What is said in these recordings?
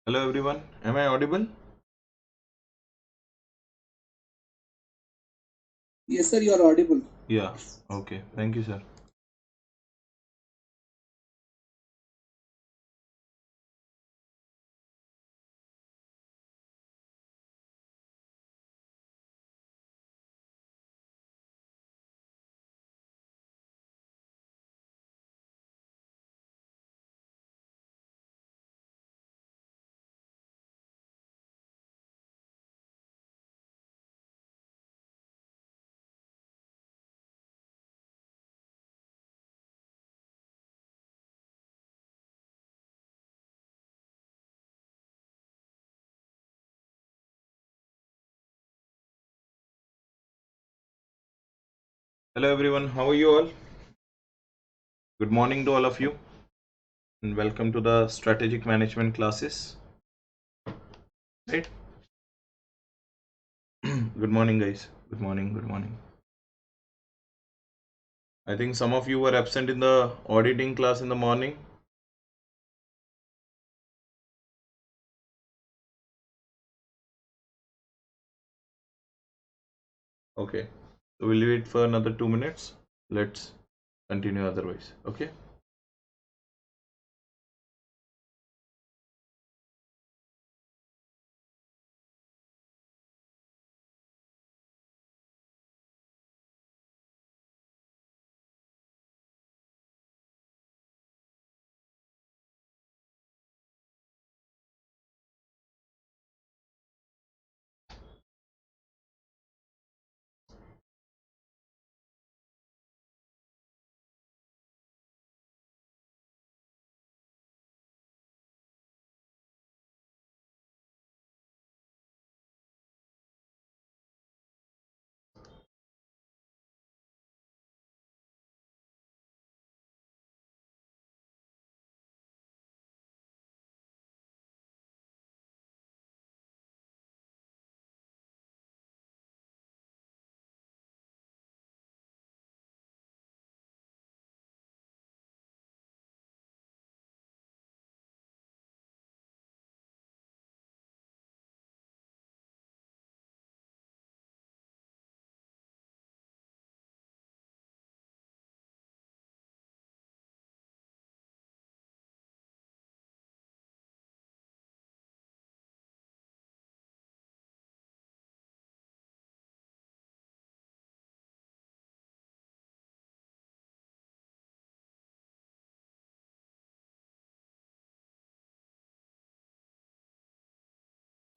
Hello everyone, am I audible? Yes, sir, you are audible. Yeah, okay, thank you, sir. Hello everyone, how are you all? Good morning to all of you, and welcome to the strategic management classes. Right? Good morning, guys. Good morning, good morning. I think some of you were absent in the auditing class in the morning. Okay, so we'll wait for another 2 minutes. Let's continue otherwise. Okay.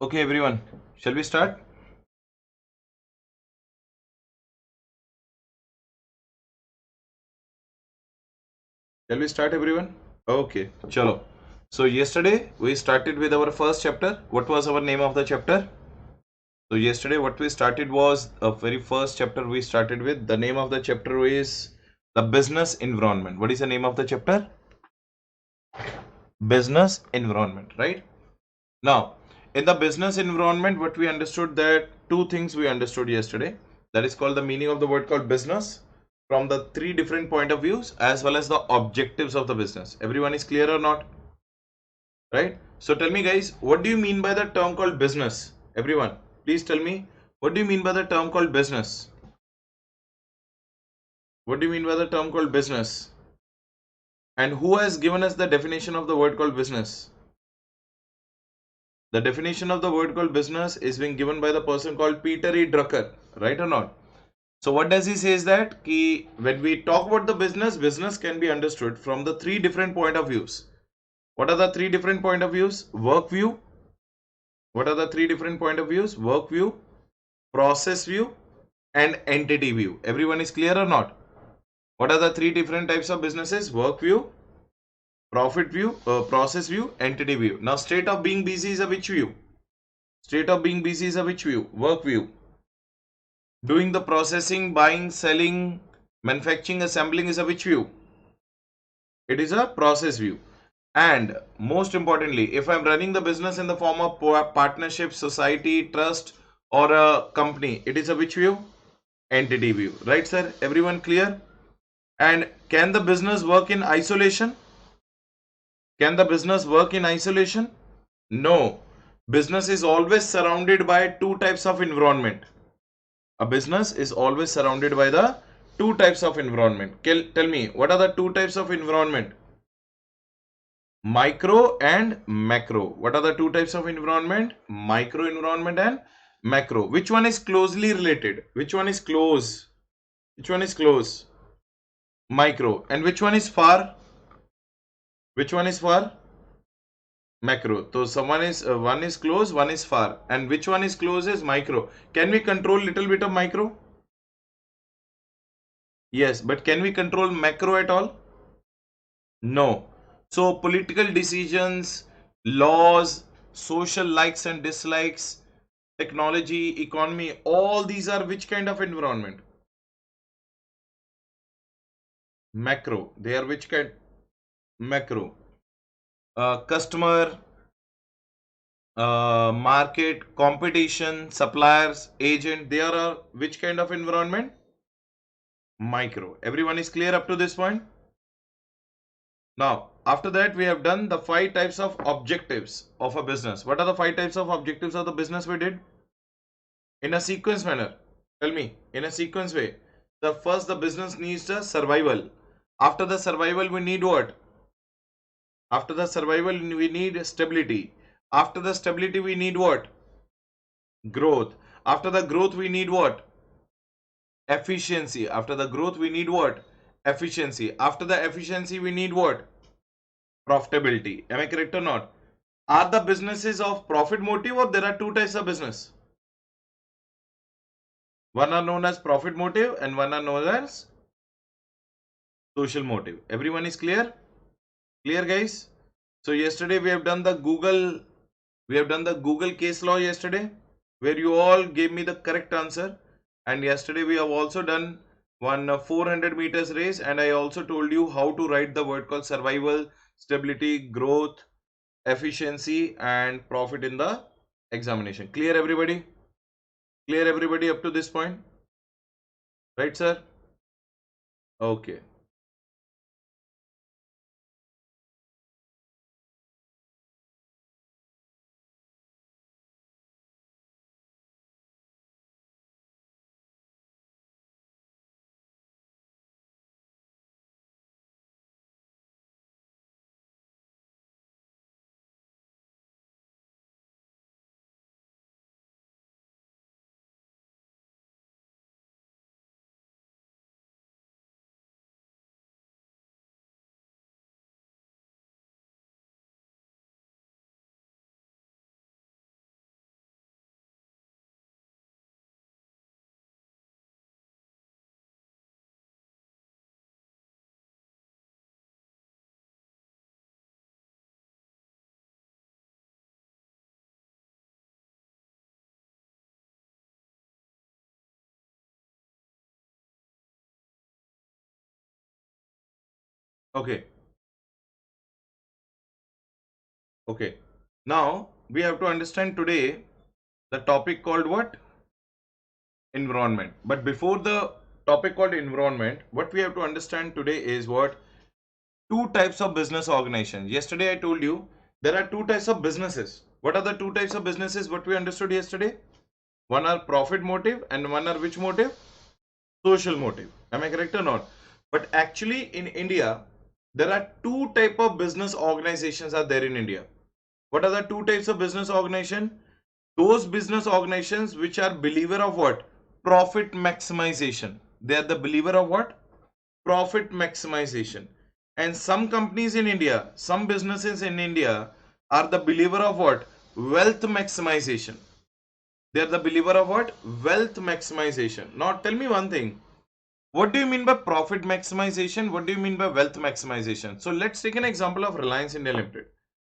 Okay, everyone, shall we start? Shall we start, everyone? Okay, chalo. So yesterday we started with our first chapter. What was our name of the chapter? So yesterday what we started was a very first chapter we started with. The name of the chapter is the business environment. What is the name of the chapter? Business environment, right? Now, in the business environment, what we understood that two things we understood yesterday. That is called the meaning of the word called business from the three different point of views as well as the objectives of the business. Everyone is clear or not? Right? So tell me guys, what do you mean by the term called business? Everyone, please tell me, what do you mean by the term called business? What do you mean by the term called business? And who has given us the definition of the word called business? The definition of the word called business is being given by the person called Peter E. Drucker, right or not? So what does he say is that when we talk about the business, business can be understood from the three different point of views. What are the three different point of views? Work view. What are the three different point of views? Work view, process view, and entity view. Everyone is clear or not? What are the three different types of businesses? Work view, profit view, process view, entity view. Now, state of being busy is a which view? State of being busy is a which view? Work view. Doing the processing, buying, selling, manufacturing, assembling is a which view? It is a process view. And most importantly, if I'm running the business in the form of partnership, society, trust, or a company, it is a which view? Entity view. Right, sir? Everyone clear? And can the business work in isolation? Can the business work in isolation? No. Business is always surrounded by two types of environment. A business is always surrounded by the two types of environment. Tell me, what are the two types of environment? Micro and macro. What are the two types of environment? Micro environment and macro. Which one is closely related? Which one is close? Which one is close? Micro. And which one is far? Which one is far? Macro. So someone is one is close, one is far. And which one is close is micro. Can we control little bit of micro? Yes, but can we control macro at all? No. So political decisions, laws, social likes and dislikes, technology, economy, all these are which kind of environment? Macro. They are which kind? Macro. Customer, market, competition, suppliers, agent, they are which kind of environment? Micro. Everyone is clear up to this point? Now, after that, we have done the 5 types of objectives of a business. What are the 5 types of objectives of the business we did? In a sequence manner. Tell me, in a sequence way. The first, the business needs the survival. After the survival, we need what? After the survival, we need stability. After the stability, we need what? Growth. After the growth, we need what? Efficiency. After the growth, we need what? Efficiency. After the efficiency, we need what? Profitability. Am I correct or not? Are the businesses of profit motive, or there are two types of business? One are known as profit motive and one are known as social motive. Everyone is clear? Clear, guys? So yesterday we have done the Google case law yesterday, where you all gave me the correct answer. And yesterday we have also done one 400 meters race, and I also told you how to write the word called survival, stability, growth, efficiency and profit in the examination. Clear, everybody? Clear, everybody, up to this point? Right, sir? Okay. Okay. Okay. Now we have to understand today the topic called what? Environment. But before the topic called environment, what we have to understand today is what? Two types of business organization. Yesterday I told you there are two types of businesses. What are the two types of businesses what we understood yesterday? One are profit motive and one are which motive? Social motive. Am I correct or not? But actually in India, there are two type of business organizations are there in India. What are the two types of business organization? Those business organizations which are believer of what? Profit maximization. They are the believer of what? Profit maximization. And some companies in India, some businesses in India are the believer of what? Wealth maximization. They are the believer of what? Wealth maximization. Now tell me one thing. What do you mean by profit maximization? What do you mean by wealth maximization? So let's take an example of Reliance India Limited.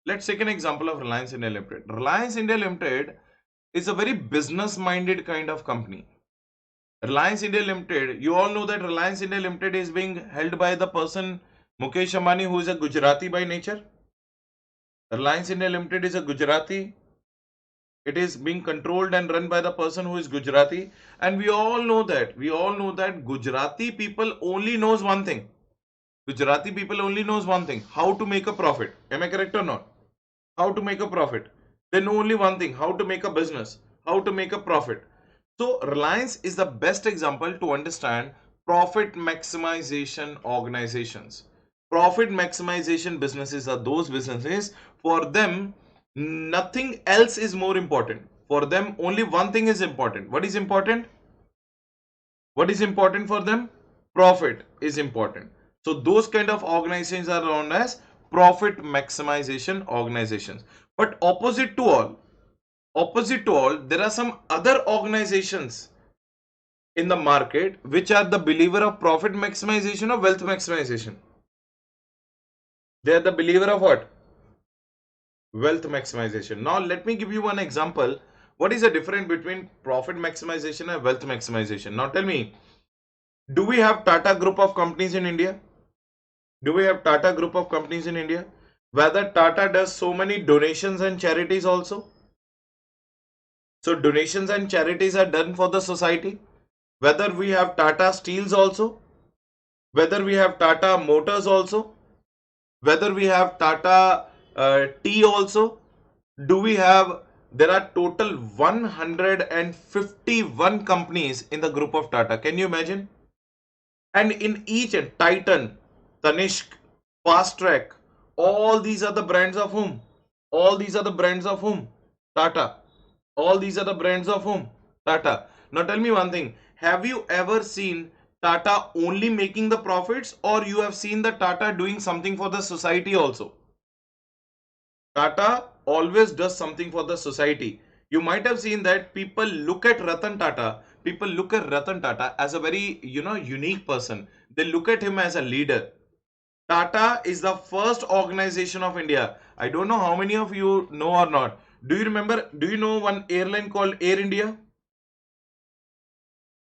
Let's take an example of Reliance India Limited. Reliance India Limited is a very business minded kind of company. Reliance India Limited, you all know that Reliance India Limited is being held by the person Mukesh Ambani, who is a Gujarati by nature. Reliance India Limited is a Gujarati. It is being controlled and run by the person who is Gujarati. And we all know that Gujarati people only knows one thing. Gujarati people only knows one thing: how to make a profit. Am I correct or not? How to make a profit. They know only one thing: how to make a business, how to make a profit. So Reliance is the best example to understand profit maximization organizations. Profit maximization businesses are those businesses, for them nothing else is more important. For them only one thing is important. What is important? What is important for them? Profit is important. So those kind of organizations are known as profit maximization organizations. But opposite to all, there are some other organizations in the market which are the believer of profit maximization or wealth maximization. They are the believer of what? Wealth maximization. Now let me give you one example. What is the difference between profit maximization and wealth maximization? Now tell me, do we have Tata group of companies in India? Do we have Tata group of companies in India? Whether Tata does so many donations and charities also? So donations and charities are done for the society. Whether we have Tata Steels also, whether we have Tata Motors also, whether we have Tata Tea also, do we have, there are total 151 companies in the group of Tata. Can you imagine? And in each, Titan, Tanishq, Fast Track, all these are the brands of whom? All these are the brands of whom? Tata. All these are the brands of whom? Tata. Now tell me one thing. Have you ever seen Tata only making the profits, or you have seen the Tata doing something for the society also? Tata always does something for the society. You might have seen that people look at Ratan Tata. People look at Ratan Tata as a very, unique person. They look at him as a leader. Tata is the first organization of India. I don't know how many of you know or not. Do you remember? Do you know one airline called Air India?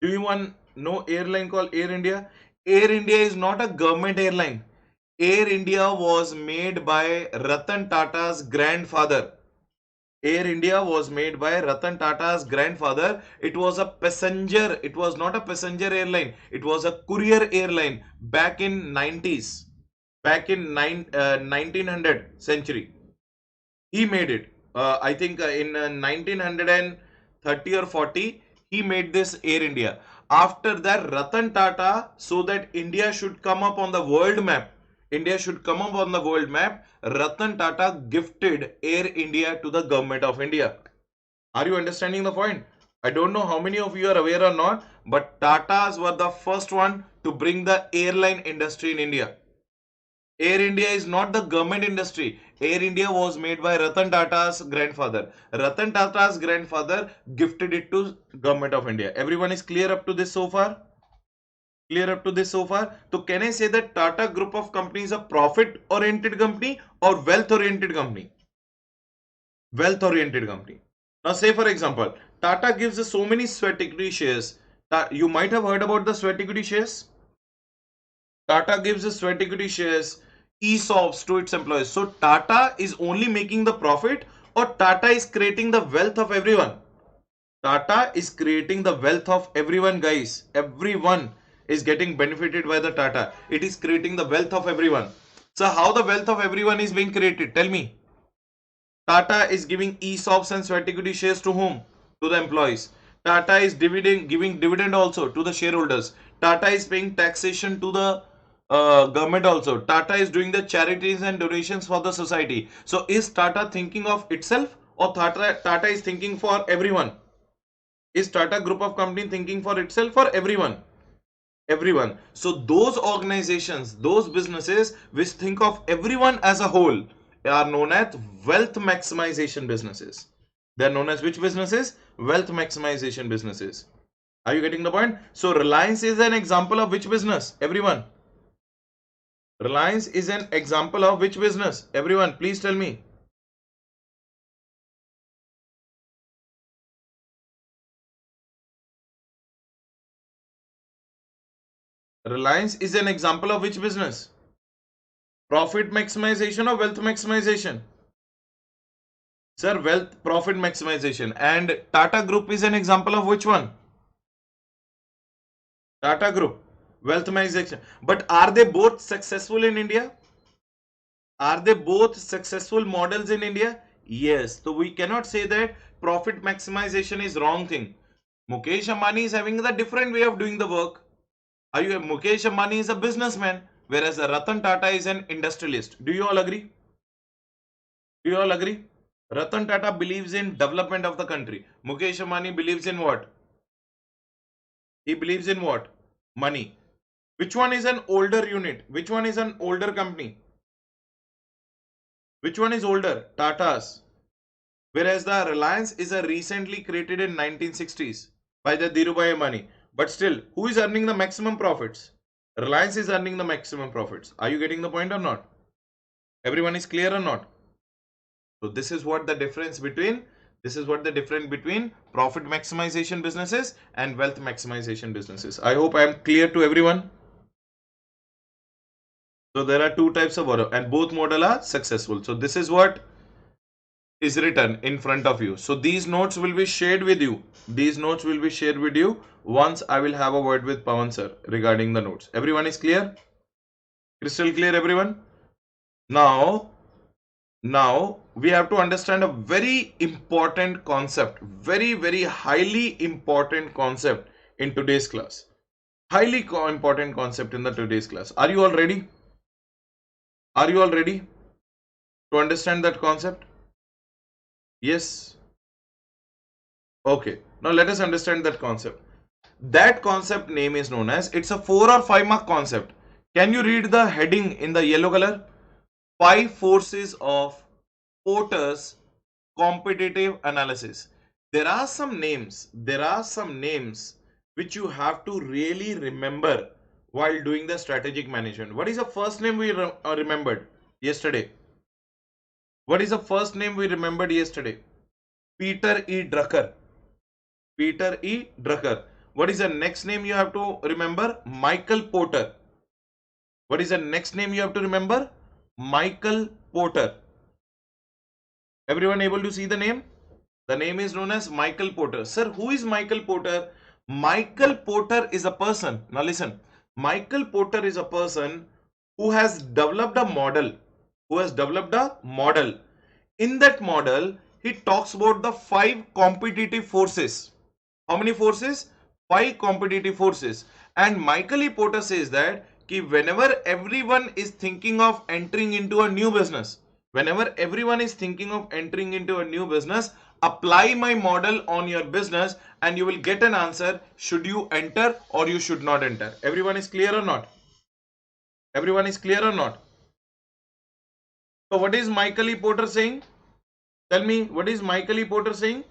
Do you one know airline called Air India? Air India is not a government airline. Air India was made by Ratan Tata's grandfather. Air India was made by Ratan Tata's grandfather. It was a passenger. It was not a passenger airline. It was a courier airline back in 90s. Back in 1900 century. He made it. I think in 1930 or 40, he made this Air India. After that, Ratan Tata, so that India should come up on the world map, India should come up on the world map, Ratan Tata gifted Air India to the government of India. Are you understanding the point? I don't know how many of you are aware or not, but Tatas were the first one to bring the airline industry in India. Air India is not the government industry. Air India was made by Ratan Tata's grandfather. Ratan Tata's grandfather gifted it to government of India. Everyone is clear up to this so far? Clear up to this so far? So can I say that Tata group of companies is a profit oriented company or wealth oriented company? Wealth oriented company. Now say for example, Tata gives us so many sweat equity shares. You might have heard about the sweat equity shares. Tata gives us sweat equity shares, ESOPs to its employees. So Tata is only making the profit, or Tata is creating the wealth of everyone? Tata is creating the wealth of everyone, guys. Everyone is getting benefited by the Tata. It is creating the wealth of everyone. So how the wealth of everyone is being created? Tell me. Tata is giving ESOPs and sweat equity shares to whom? To the employees. Tata is giving dividend also to the shareholders. Tata is paying taxation to the government also. Tata is doing the charities and donations for the society. So is Tata thinking of itself, or Tata is thinking for everyone? Is Tata group of company thinking for itself or everyone? Everyone. So those organizations, those businesses which think of everyone as a whole are known as wealth maximization businesses. They are known as which businesses? Wealth maximization businesses. Are you getting the point? So Reliance is an example of which business? Everyone. Reliance is an example of which business? Everyone, please tell me. Reliance is an example of which business? Profit maximization or wealth maximization? Sir, wealth profit maximization. And Tata Group is an example of which one? Tata Group, wealth maximization. But are they both successful in India? Are they both successful models in India? Yes, so we cannot say that profit maximization is wrong thing. Mukesh Ambani is having the different way of doing the work. Mukesh Ambani is a businessman, whereas Ratan Tata is an industrialist. Do you all agree? Do you all agree? Ratan Tata believes in development of the country. Mukesh Ambani believes in what? He believes in what? Money. Which one is an older unit? Which one is an older company? Which one is older? Tata's. Whereas the Reliance is a recently created in 1960s by the Dhirubhai Ambani. But still, who is earning the maximum profits? Reliance is earning the maximum profits. Are you getting the point or not? Everyone is clear or not? So this is what the difference between profit maximization businesses and wealth maximization businesses. I hope I am clear to everyone. So there are two types of model and both model are successful. So this is what is written in front of you. So these notes will be shared with you. These notes will be shared with you once I will have a word with Pawan sir regarding the notes. Everyone is clear? Crystal clear, everyone? Now we have to understand a very important concept, very highly important concept in today's class. Highly important concept in the today's class. Are you all ready? Are you all ready to understand that concept? Yes. Okay. Now let us understand that concept. That concept name is known as, it's a 4 or 5 mark concept. Can you read the heading in the yellow color? 5 forces of Porter's competitive analysis. There are some names which you have to really remember while doing the strategic management. What is the first name we remembered yesterday? What is the first name we remembered yesterday? Peter E. Drucker. Peter E. Drucker. What is the next name you have to remember? Michael Porter. What is the next name you have to remember? Michael Porter. Everyone able to see the name? The name is known as Michael Porter. Sir, who is Michael Porter? Michael Porter is a person. Now listen. Michael Porter is a person who has developed a model. In that model, he talks about the 5 competitive forces. How many forces? 5 competitive forces. And Michael E. Porter says that whenever everyone is thinking of entering into a new business, apply my model on your business and you will get an answer. Should you enter or you should not enter? Everyone is clear or not? Everyone is clear or not? So what is Michael E. Porter saying? Tell me, what is Michael E. Porter saying?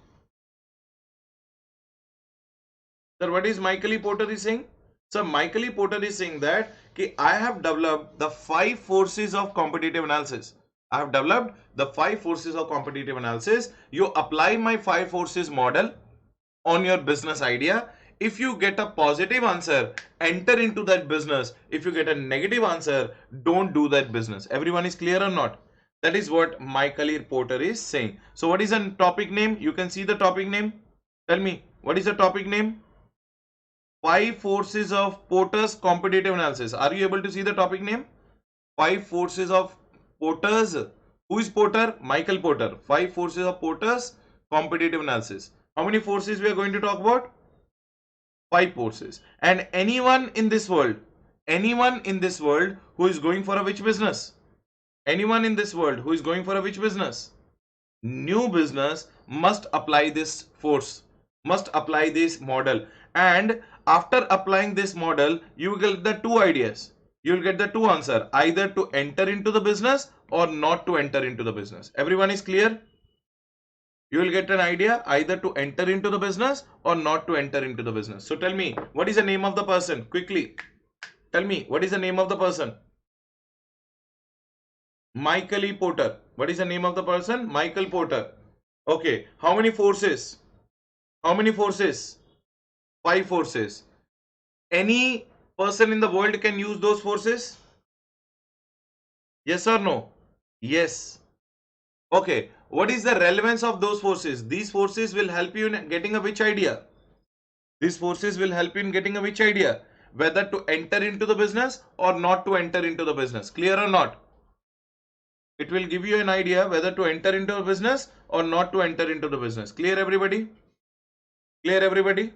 Sir, what is Michael E. Porter is saying? So Michael E. Porter is saying that I have developed the 5 forces of competitive analysis. You apply my 5 forces model on your business idea. If you get a positive answer, enter into that business. If you get a negative answer, don't do that business. Everyone is clear or not? That is what Michael E. Porter is saying. So what is the topic name? You can see the topic name. Tell me, what is the topic name? 5 forces of Porter's competitive analysis. Are you able to see the topic name? 5 forces of Porter's. Who is Porter? Michael Porter. 5 forces of Porter's competitive analysis. How many forces we are going to talk about? 5 forces. And anyone in this world who is going for a which business? Anyone in this world who is going for a which business? New business must apply this force, must apply this model. And after applying this model, you will get the 2 ideas. You will get the 2 answers, either to enter into the business or not to enter into the business. Everyone is clear? You will get an idea either to enter into the business or not to enter into the business. So tell me, what is the name of the person? Quickly, tell me, what is the name of the person? Michael E. Porter. What is the name of the person? Michael Porter. Okay, how many forces? How many forces? 5 forces. Any person in the world can use those forces? Yes or no? Yes. Okay, what is the relevance of those forces? These forces will help you in getting a which idea? These forces will help you in getting a which idea? Whether to enter into the business or not to enter into the business. Clear or not? It will give you an idea whether to enter into a business or not to enter into the business. Clear everybody? Clear everybody?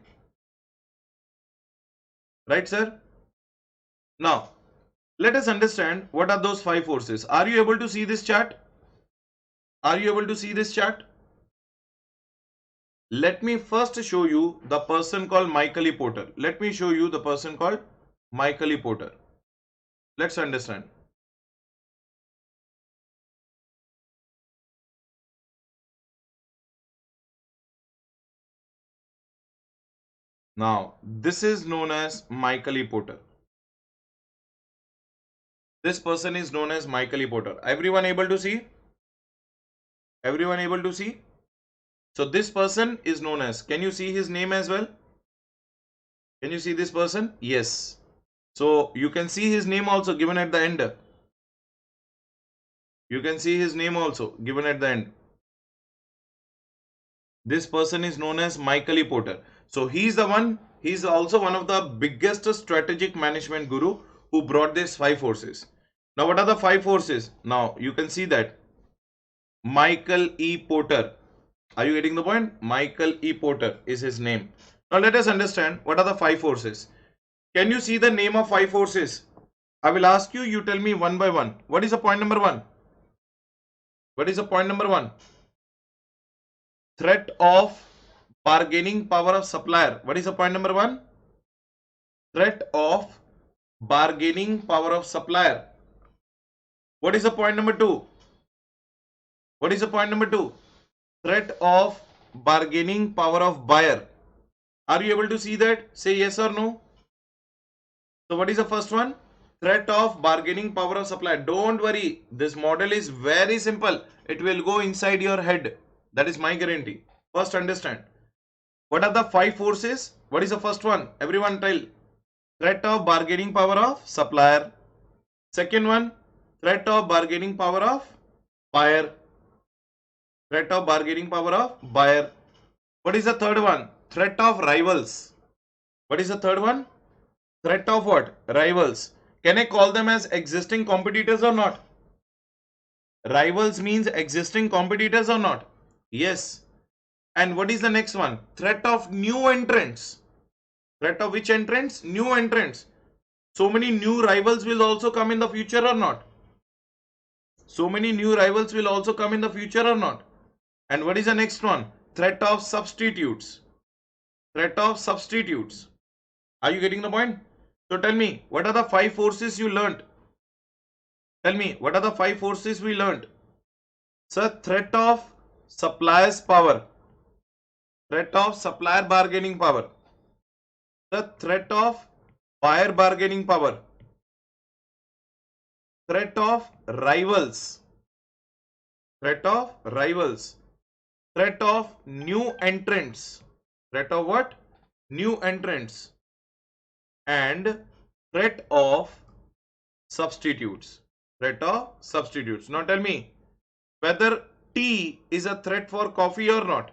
Right, sir? Now, let us understand what are those 5 forces. Are you able to see this chart? Are you able to see this chart? Let me first show you the person called Michael E. Porter. Let me show you the person called Michael E. Porter. Let's understand. Now, this is known as Michael E. Porter. This person is known as Michael E. Porter. Everyone able to see? Everyone able to see? So this person is known as, can you see his name as well? Can you see this person? Yes. So you can see his name also given at the end. You can see his name also given at the end. This person is known as Michael E. Porter. So he's also one of the biggest strategic management guru who brought these 5 forces. Now what are the 5 forces? Now you can see that Michael E. Porter. Are you getting the point? Michael E. Porter is his name. Now let us understand what are the 5 forces. Can you see the name of 5 forces? I will ask you, you tell me one by one. What is the point number 1? What is the point number 1? Threat of bargaining power of supplier. What is the point number 1? Threat of bargaining power of supplier. What is the point number 2? What is the point number 2? Threat of bargaining power of buyer. Are you able to see that? Say yes or no. So what is the first one? Threat of bargaining power of supplier. Don't worry. This model is very simple. It will go inside your head. That is my guarantee. First understand. What are the 5 forces? What is the first one? Everyone tell. Threat of bargaining power of supplier. Second one, threat of bargaining power of buyer. Threat of bargaining power of buyer. What is the third one? Threat of rivals. What is the third one? Threat of what? Rivals. Can I call them as existing competitors or not? Rivals means existing competitors or not? Yes. And what is the next one? Threat of new entrants. Threat of which entrants? New entrants. So many new rivals will also come in the future or not? So many new rivals will also come in the future or not? And what is the next one? Threat of substitutes. Threat of substitutes. Are you getting the point? So tell me, what are the 5 forces you learnt? Tell me, what are the 5 forces we learnt? Sir, threat of supplier's power. Threat of supplier bargaining power. The threat of buyer bargaining power. Threat of rivals. Threat of rivals. Threat of new entrants. Threat of what? New entrants. And threat of substitutes. Threat of substitutes. Now tell me whether tea is a threat for coffee or not.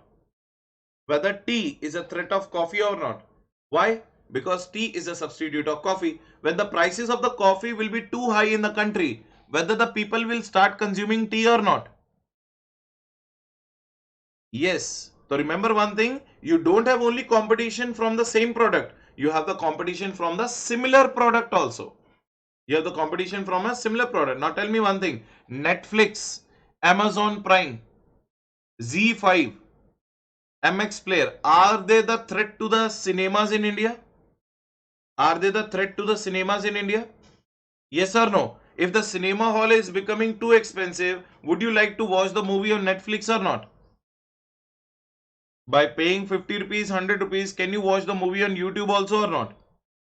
Whether tea is a threat of coffee or not. Why? Because tea is a substitute of coffee. When the prices of the coffee will be too high in the country, whether the people will start consuming tea or not. Yes. So remember one thing, you don't have only competition from the same product. You have the competition from the similar product also. You have the competition from a similar product. Now tell me one thing, Netflix, Amazon Prime, ZEE5, MX Player, are they the threat to the cinemas in India? Are they the threat to the cinemas in India? Yes or no? If the cinema hall is becoming too expensive, would you like to watch the movie on Netflix or not? By paying 50 rupees, 100 rupees, can you watch the movie on YouTube also or not?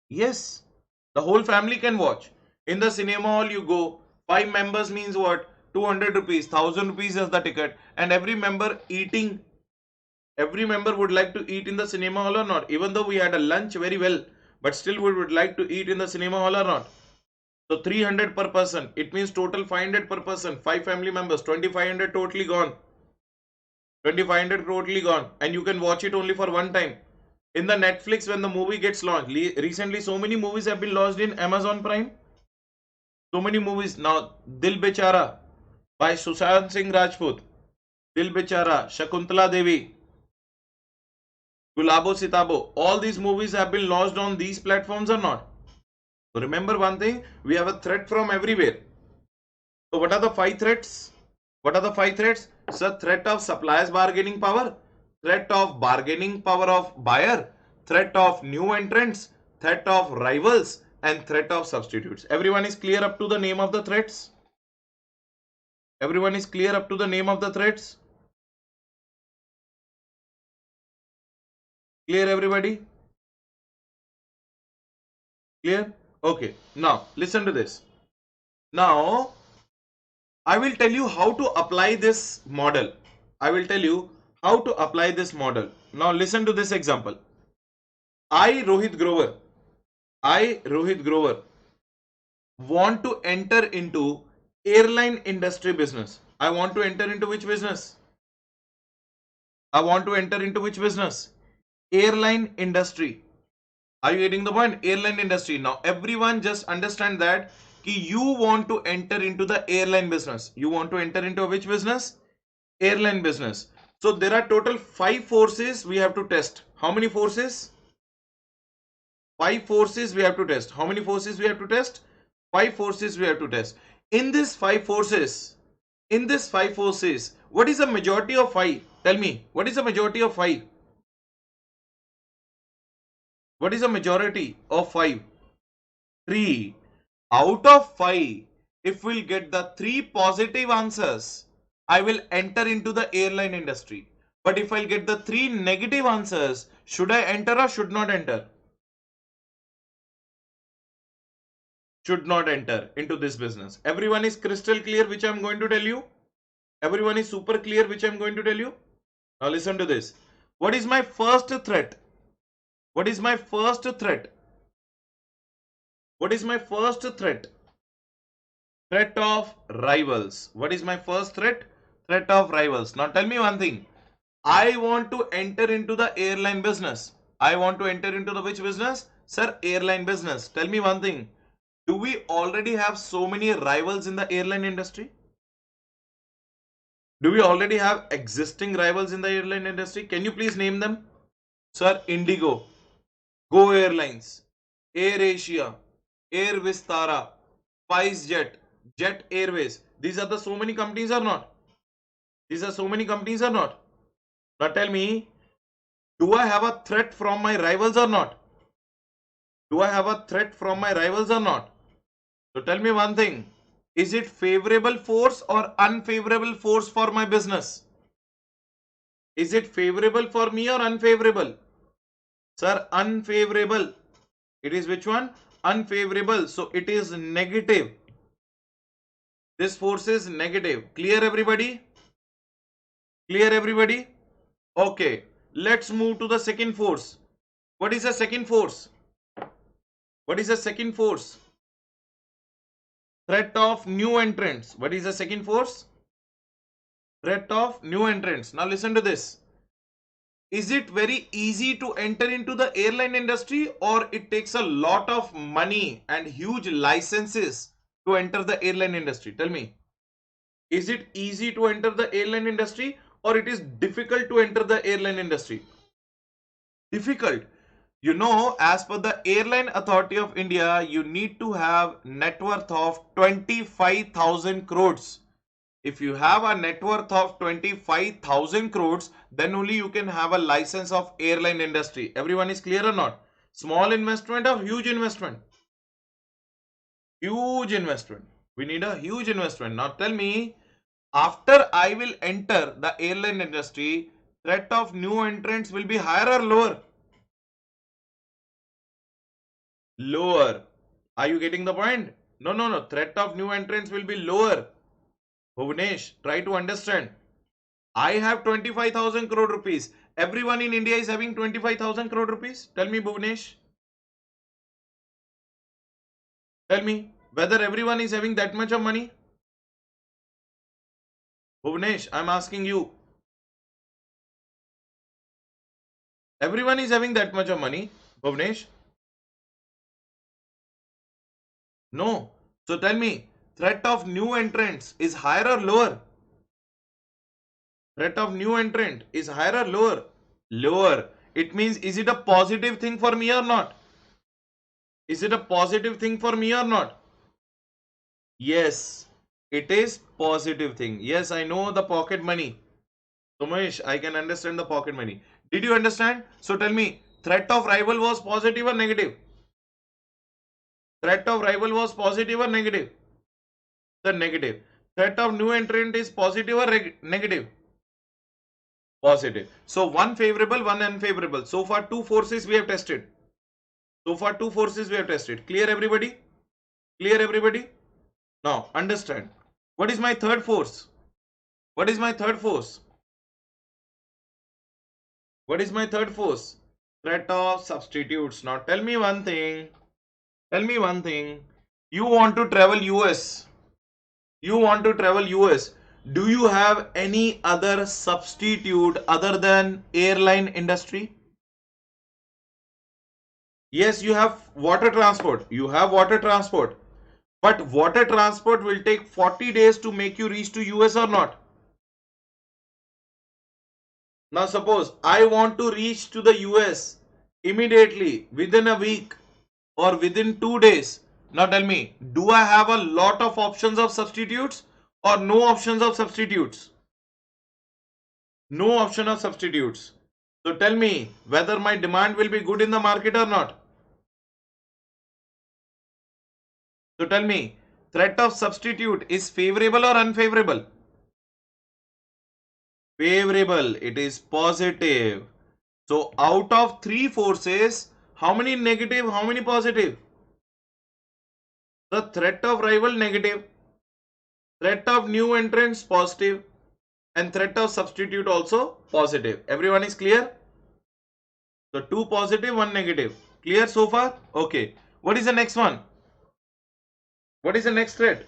Yes. The whole family can watch. In the cinema hall you go, 5 members means what? 200 rupees, 1000 rupees is the ticket, and every member eating. Every member would like to eat in the cinema hall or not? Even though we had a lunch very well, but still we would like to eat in the cinema hall or not? So 300 per person. It means total 500 per person. 5 family members. 2500 totally gone. 2500 totally gone. And you can watch it only for one time. In the Netflix, when the movie gets launched, recently so many movies have been launched in Amazon Prime. So many movies. Now, Dil Bechara. by Sushant Singh Rajput, Dil Bichara, Shakuntala Devi, Gulabo Sitabo. All these movies have been launched on these platforms or not? So remember one thing, we have a threat from everywhere. So what are the 5 threats? What are the 5 threats? So threat of suppliers bargaining power, threat of bargaining power of buyer, threat of new entrants, threat of rivals, and threat of substitutes. Everyone is clear up to the name of the threats? Everyone is clear up to the name of the threats? Clear everybody? Clear? Okay. Now listen to this. Now I will tell you how to apply this model. I will tell you how to apply this model. Now listen to this example. I, Rohit Grover, want to enter into airline industry business. I want to enter into which business? I want to enter into which business? Airline industry. Are you getting the point? Airline industry. Now everyone just understand that you want to enter into the airline business. You want to enter into which business? Airline business. So there are total 5 forces we have to test. How many forces? 5 forces we have to test. How many forces we have to test? 5 forces we have to test. In this 5 forces, what is the majority of 5? Tell me, what is the majority of 5? What is the majority of 5? 3. Out of 5, if we'll get the 3 positive answers, I will enter into the airline industry. But if I'll get the 3 negative answers, should I enter or should not enter? Should not enter into this business. Everyone is crystal clear which I'm going to tell you? Everyone is super clear which I'm going to tell you? Now listen to this. What is my first threat? What is my first threat? What is my first threat? Threat of rivals. What is my first threat? Threat of rivals. Now tell me one thing. I want to enter into the airline business. I want to enter into the which business? Sir, airline business. Tell me one thing. Do we already have so many rivals in the airline industry? Do we already have existing rivals in the airline industry? Can you please name them? Sir, Indigo, Go Airlines, Air Asia, Air Vistara, SpiceJet, Jet Airways. These are the so many companies or not? These are so many companies or not? Now tell me, do I have a threat from my rivals or not? Do I have a threat from my rivals or not? So tell me one thing. Is it favorable force or unfavorable force for my business? Is it favorable for me or unfavorable? Sir, unfavorable. It is which one? Unfavorable. So it is negative. This force is negative. Clear everybody? Clear everybody? Okay. Let's move to the second force. What is the second force? What is the second force? Threat of new entrants. What is the second force? Threat of new entrants. Now listen to this. Is it very easy to enter into the airline industry, or it takes a lot of money and huge licenses to enter the airline industry? Tell me. Is it easy to enter the airline industry, or it is difficult to enter the airline industry? Difficult. You know, as per the Airline Authority of India, you need to have net worth of 25,000 crores. If you have a net worth of 25,000 crores, then only you can have a license of airline industry. Everyone is clear or not? Small investment or huge investment? Huge investment. We need a huge investment. Now tell me, after I will enter the airline industry, threat of new entrants will be higher or lower? Lower. Are you getting the point? No, no, no. Threat of new entrants will be lower. Bhuvnesh, try to understand. I have 25,000 crore rupees. Everyone in India is having 25,000 crore rupees. Tell me, Bhuvnesh. Tell me whether everyone is having that much of money. Bhuvnesh, I'm asking you. Everyone is having that much of money. Bhuvnesh. No. So tell me, threat of new entrants is higher or lower? Threat of new entrant is higher or lower? Lower. It means, is it a positive thing for me or not? Is it a positive thing for me or not? Yes, it is positive thing. Yes, I know the pocket money. Sumesh, I can understand the pocket money. Did you understand? So tell me, threat of rival was positive or negative? Threat of rival was positive or negative? The negative. Threat of new entrant is positive or negative? Positive. So one favorable, one unfavorable. So far two forces we have tested. Clear everybody? Clear everybody? Now understand. What is my third force? What is my third force? What is my third force? Threat of substitutes. Now tell me one thing. Tell me one thing. You want to travel US. You want to travel US. Do you have any other substitute other than airline industry? Yes, you have water transport. You have water transport. But water transport will take 40 days to make you reach to US or not? Now suppose I want to reach to the US immediately within a week or within 2 days. Now tell me, do I have a lot of options of substitutes or no options of substitutes? No option of substitutes. So tell me whether my demand will be good in the market or not. So tell me, threat of substitute is favorable or unfavorable? Favorable. It is positive. So out of three forces, how many negative, how many positive? The threat of rival negative, threat of new entrants positive, and threat of substitute also positive. Everyone is clear? So two positive, one negative. Clear so far? Okay. What is the next one? What is the next threat?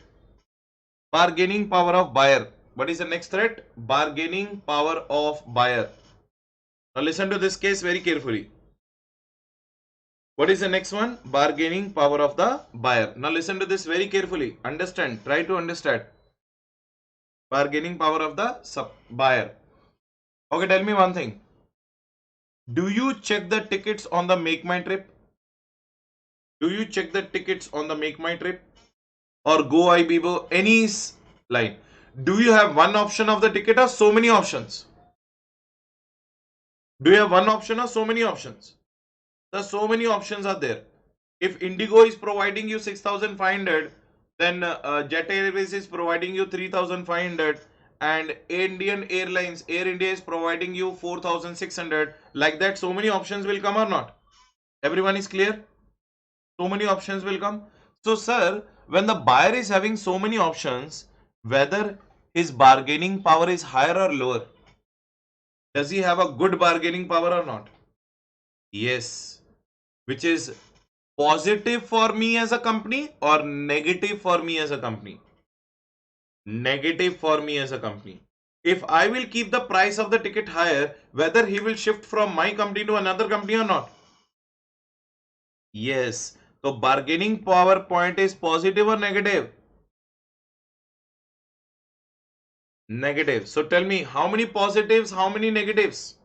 Bargaining power of buyer. What is the next threat? Bargaining power of buyer. Now listen to this case very carefully. What is the next one? Bargaining power of the buyer. Now listen to this very carefully. Understand. Try to understand. Bargaining power of the buyer. Okay, tell me one thing. Do you check the tickets on the Make My Trip? Do you check the tickets on the Make My Trip? Or Go Ibibo? Any line. Do you have one option of the ticket or so many options? Do you have one option or so many options? The so many options are there. If Indigo is providing you 6,500, then Jet Airways is providing you 3,500, and Indian Airlines, Air India is providing you 4,600. Like that, so many options will come or not? Everyone is clear? So many options will come. So, sir, when the buyer is having so many options, whether his bargaining power is higher or lower, does he have a good bargaining power or not? Yes. Which is positive for me as a company or negative for me as a company? Negative for me as a company. If I will keep the price of the ticket higher, whether he will shift from my company to another company or not? Yes. So bargaining power point is positive or negative? Negative. So tell me, how many positives, how many negatives?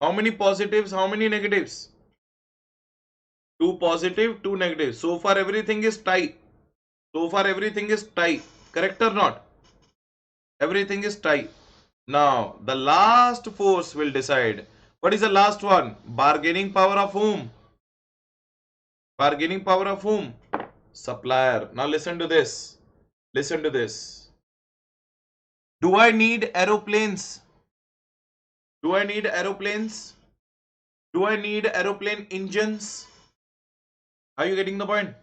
How many positives, how many negatives? Two positive, two negative. So far everything is tight. So far everything is tight. Correct or not? Everything is tight. Now the last force will decide. What is the last one? Bargaining power of whom? Bargaining power of whom? Supplier. Now listen to this. Listen to this. Do I need aeroplanes? Do I need aeroplanes? Do I need aeroplane engines? Are you getting the point?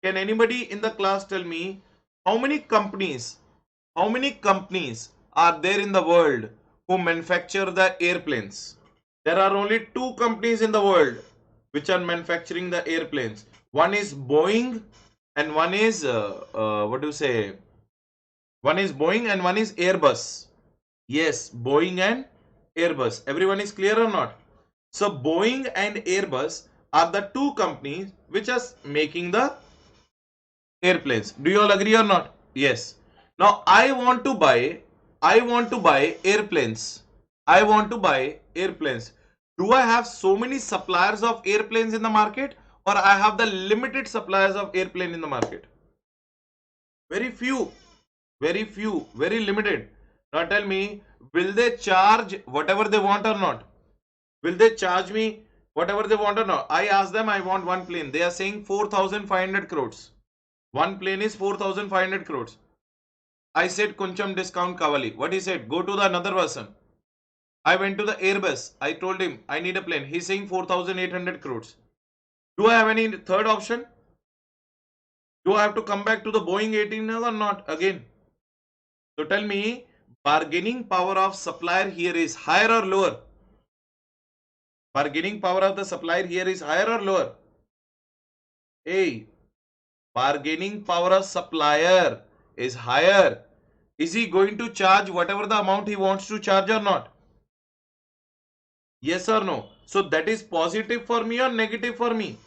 Can anybody in the class tell me how many companies are there in the world who manufacture the airplanes? There are only two companies in the world which are manufacturing the airplanes. One is Boeing and one is what do you say? One is Boeing and one is Airbus. Yes, Boeing and Airbus. Everyone is clear or not? So Boeing and Airbus are the two companies which are making the airplanes. Do you all agree or not? Yes. Now I want to buy airplanes. I want to buy airplanes. Do I have so many suppliers of airplanes in the market, or I have the limited suppliers of airplane in the market? Very few, very limited. Now tell me, will they charge whatever they want or not? Will they charge me whatever they want or not? I asked them, I want one plane. They are saying 4,500 crores. One plane is 4,500 crores. I said, Kuncham discount Kavali. What he said? Go to the another person. I went to the Airbus. I told him, I need a plane. He's saying 4,800 crores. Do I have any third option? Do I have to come back to the Boeing 18 or not again? So tell me, bargaining power of supplier here is higher or lower? Bargaining power of the supplier here is higher or lower? Hey, bargaining power of supplier is higher. Is he going to charge whatever the amount he wants to charge or not? Yes or no? So that is positive for me or negative for me?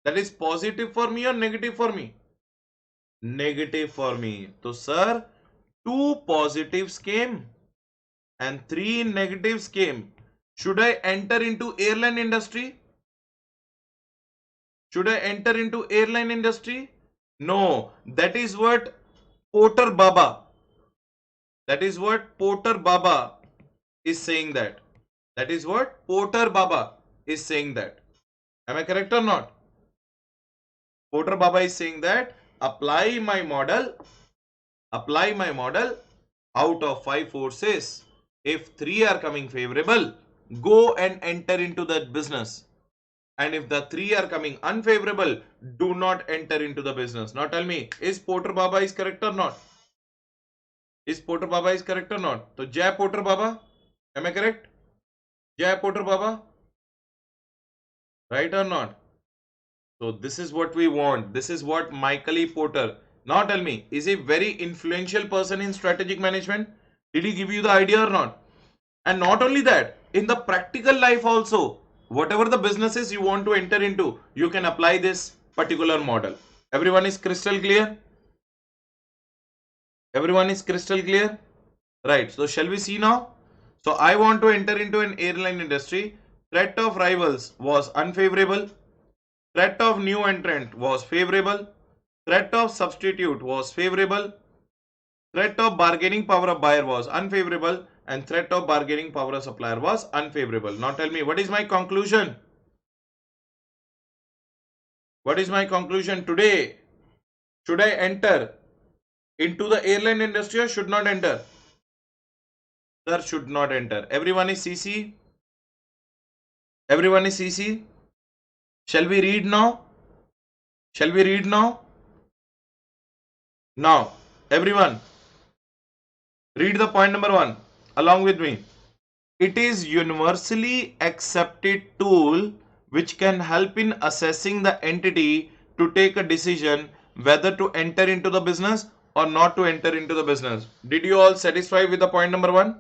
That is positive for me or negative for me? Negative for me. So sir, 2 positives came and 3 negatives came. Should I enter into airline industry? Should I enter into airline industry? No. That is what Porter Baba. That is what Porter Baba is saying that. That is what Porter Baba is saying that. Am I correct or not? Porter Baba is saying that apply my model out of 5 forces. If 3 are coming favorable, go and enter into that business. And if the 3 are coming unfavorable, do not enter into the business. Now tell me, is Porter Baba is correct or not? Is Porter Baba is correct or not? So Jai Porter Baba, am I correct? Jai Porter Baba, right or not? So this is what we want. This is what Michael E. Porter. Now tell me, is he very influential person in strategic management? Did he give you the idea or not? And not only that, in the practical life also, whatever the businesses you want to enter into, you can apply this particular model. Everyone is crystal clear? Everyone is crystal clear? Right. So shall we see now? So I want to enter into an airline industry. Threat of rivals was unfavorable. Threat of new entrant was favorable. Threat of substitute was favorable. Threat of bargaining power of buyer was unfavorable. And threat of bargaining power of supplier was unfavorable. Now tell me, what is my conclusion? What is my conclusion today? Should I enter into the airline industry or should not enter? Sir, should not enter. Everyone is CC? Everyone is CC? Shall we read now? Shall we read now? Now, everyone, read the point number 1 along with me. It is universally accepted tool which can help in assessing the entity to take a decision whether to enter into the business or not to enter into the business. Did you all satisfy with the point number 1?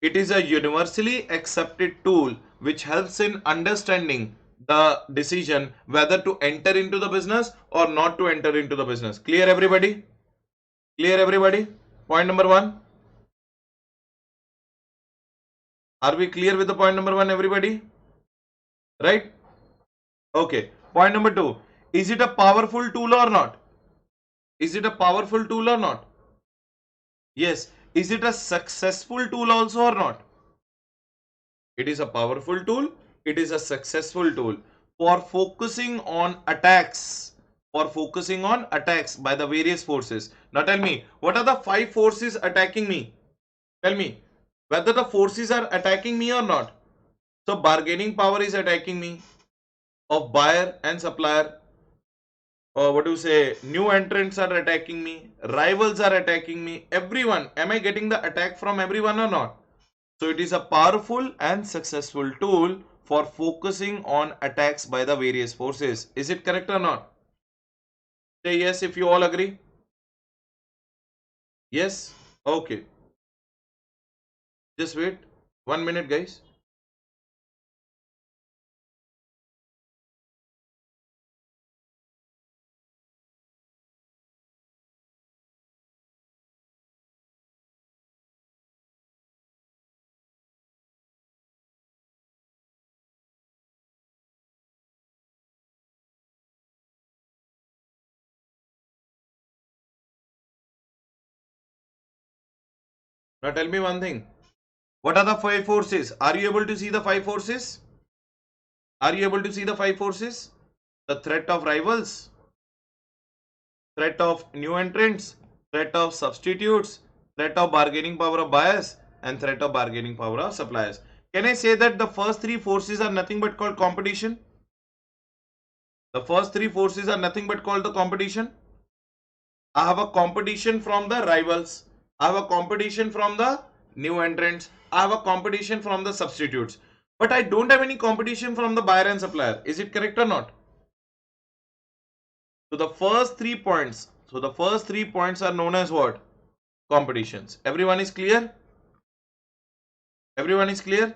It is a universally accepted tool which helps in understanding the decision whether to enter into the business or not to enter into the business. Clear everybody? Clear everybody? Point number 1. Are we clear with the point number 1, everybody? Right? Okay. Point number 2. Is it a powerful tool or not? Is it a powerful tool or not? Yes. Is it a successful tool also or not? It is a powerful tool. It is a successful tool for focusing on attacks. For focusing on attacks by the various forces. Now tell me, what are the 5 forces attacking me? Tell me, whether the forces are attacking me or not. So bargaining power is attacking me of buyer and supplier. Or what do you say? New entrants are attacking me. Rivals are attacking me. Everyone. Am I getting the attack from everyone or not? So it is a powerful and successful tool for focusing on attacks by the various forces. Is it correct or not? Say yes if you all agree. Yes? Okay. Just wait. 1 minute, guys. Now tell me one thing. What are the five forces? Are you able to see the five forces? Are you able to see the five forces? The threat of rivals, threat of new entrants, threat of substitutes, threat of bargaining power of buyers, and threat of bargaining power of suppliers. Can I say that the first three forces are nothing but called competition? The first three forces are nothing but called the competition. I have a competition from the rivals. I have a competition from the new entrants. I have a competition from the substitutes. But I don't have any competition from the buyer and supplier. Is it correct or not? So the first 3 points. So the first 3 points are known as what? Competitions. Everyone is clear? Everyone is clear?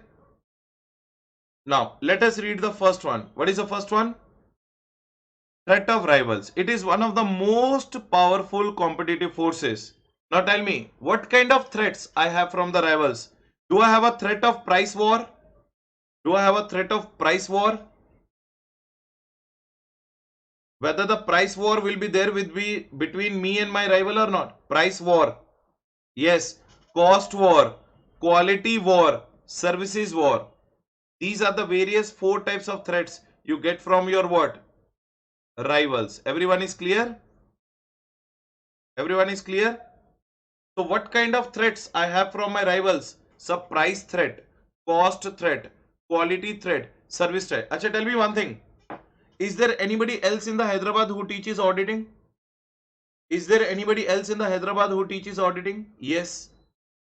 Now let us read the first one. What is the first one? Threat of rivals. It is one of the most powerful competitive forces. Now tell me, what kind of threats I have from the rivals? Do I have a threat of price war? Do I have a threat of price war? Whether the price war will be there with me between me and my rival or not? Price war. Yes. Cost war, quality war, services war. These are the various 4 types of threats you get from your what? Rivals. Everyone is clear? Everyone is clear? So what kind of threats I have from my rivals? Sub price threat, cost threat, quality threat, service threat. Acha, tell me one thing. Is there anybody else in the Hyderabad who teaches auditing? Is there anybody else in the Hyderabad who teaches auditing? Yes.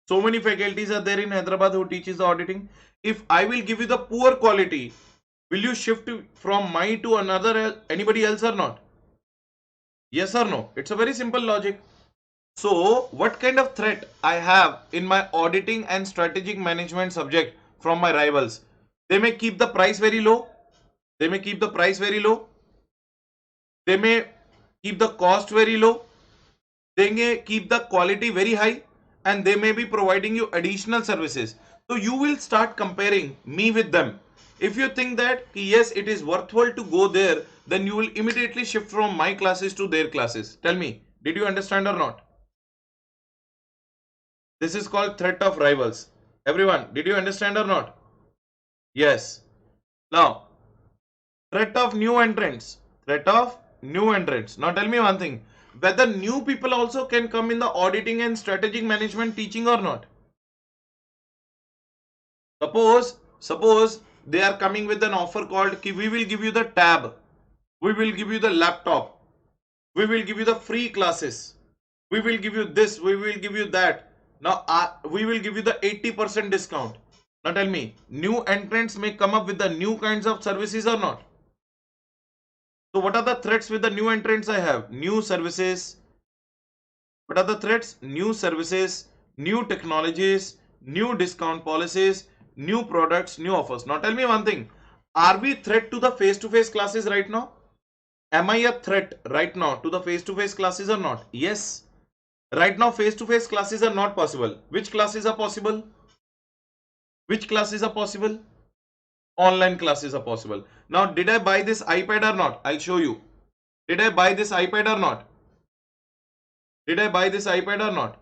So many faculties are there in Hyderabad who teaches the auditing. If I will give you the poor quality, will you shift from my to another anybody else or not? Yes or no? It's a very simple logic. So, what kind of threat I have in my auditing and strategic management subject from my rivals? They may keep the price very low. They may keep the price very low. They may keep the cost very low. They may keep the quality very high, and they may be providing you additional services. So you will start comparing me with them. If you think that yes, it is worthwhile to go there, then you will immediately shift from my classes to their classes. Tell me, did you understand or not? This is called threat of rivals. Everyone, did you understand or not? Yes. Now, threat of new entrants. Threat of new entrants. Now tell me one thing. Whether new people also can come in the auditing and strategic management teaching or not? Suppose they are coming with an offer called ki we will give you the tab, we will give you the laptop, we will give you the free classes, we will give you this, we will give you that. Now we will give you the 80% discount. Now tell me, new entrants may come up with the new kinds of services or not? So what are the threats with the new entrants I have? New services. What are the threats? New services, new technologies, new discount policies, new products, new offers. Now tell me one thing. Are we threat to the face-to-face classes right now? Am I a threat right now to the face-to-face classes or not? Yes. Right now face-to-face classes are not possible. Which classes are possible? Which classes are possible? Online classes are possible. Now did I buy this iPad or not? I'll show you. Did I buy this iPad or not? Did I buy this iPad or not?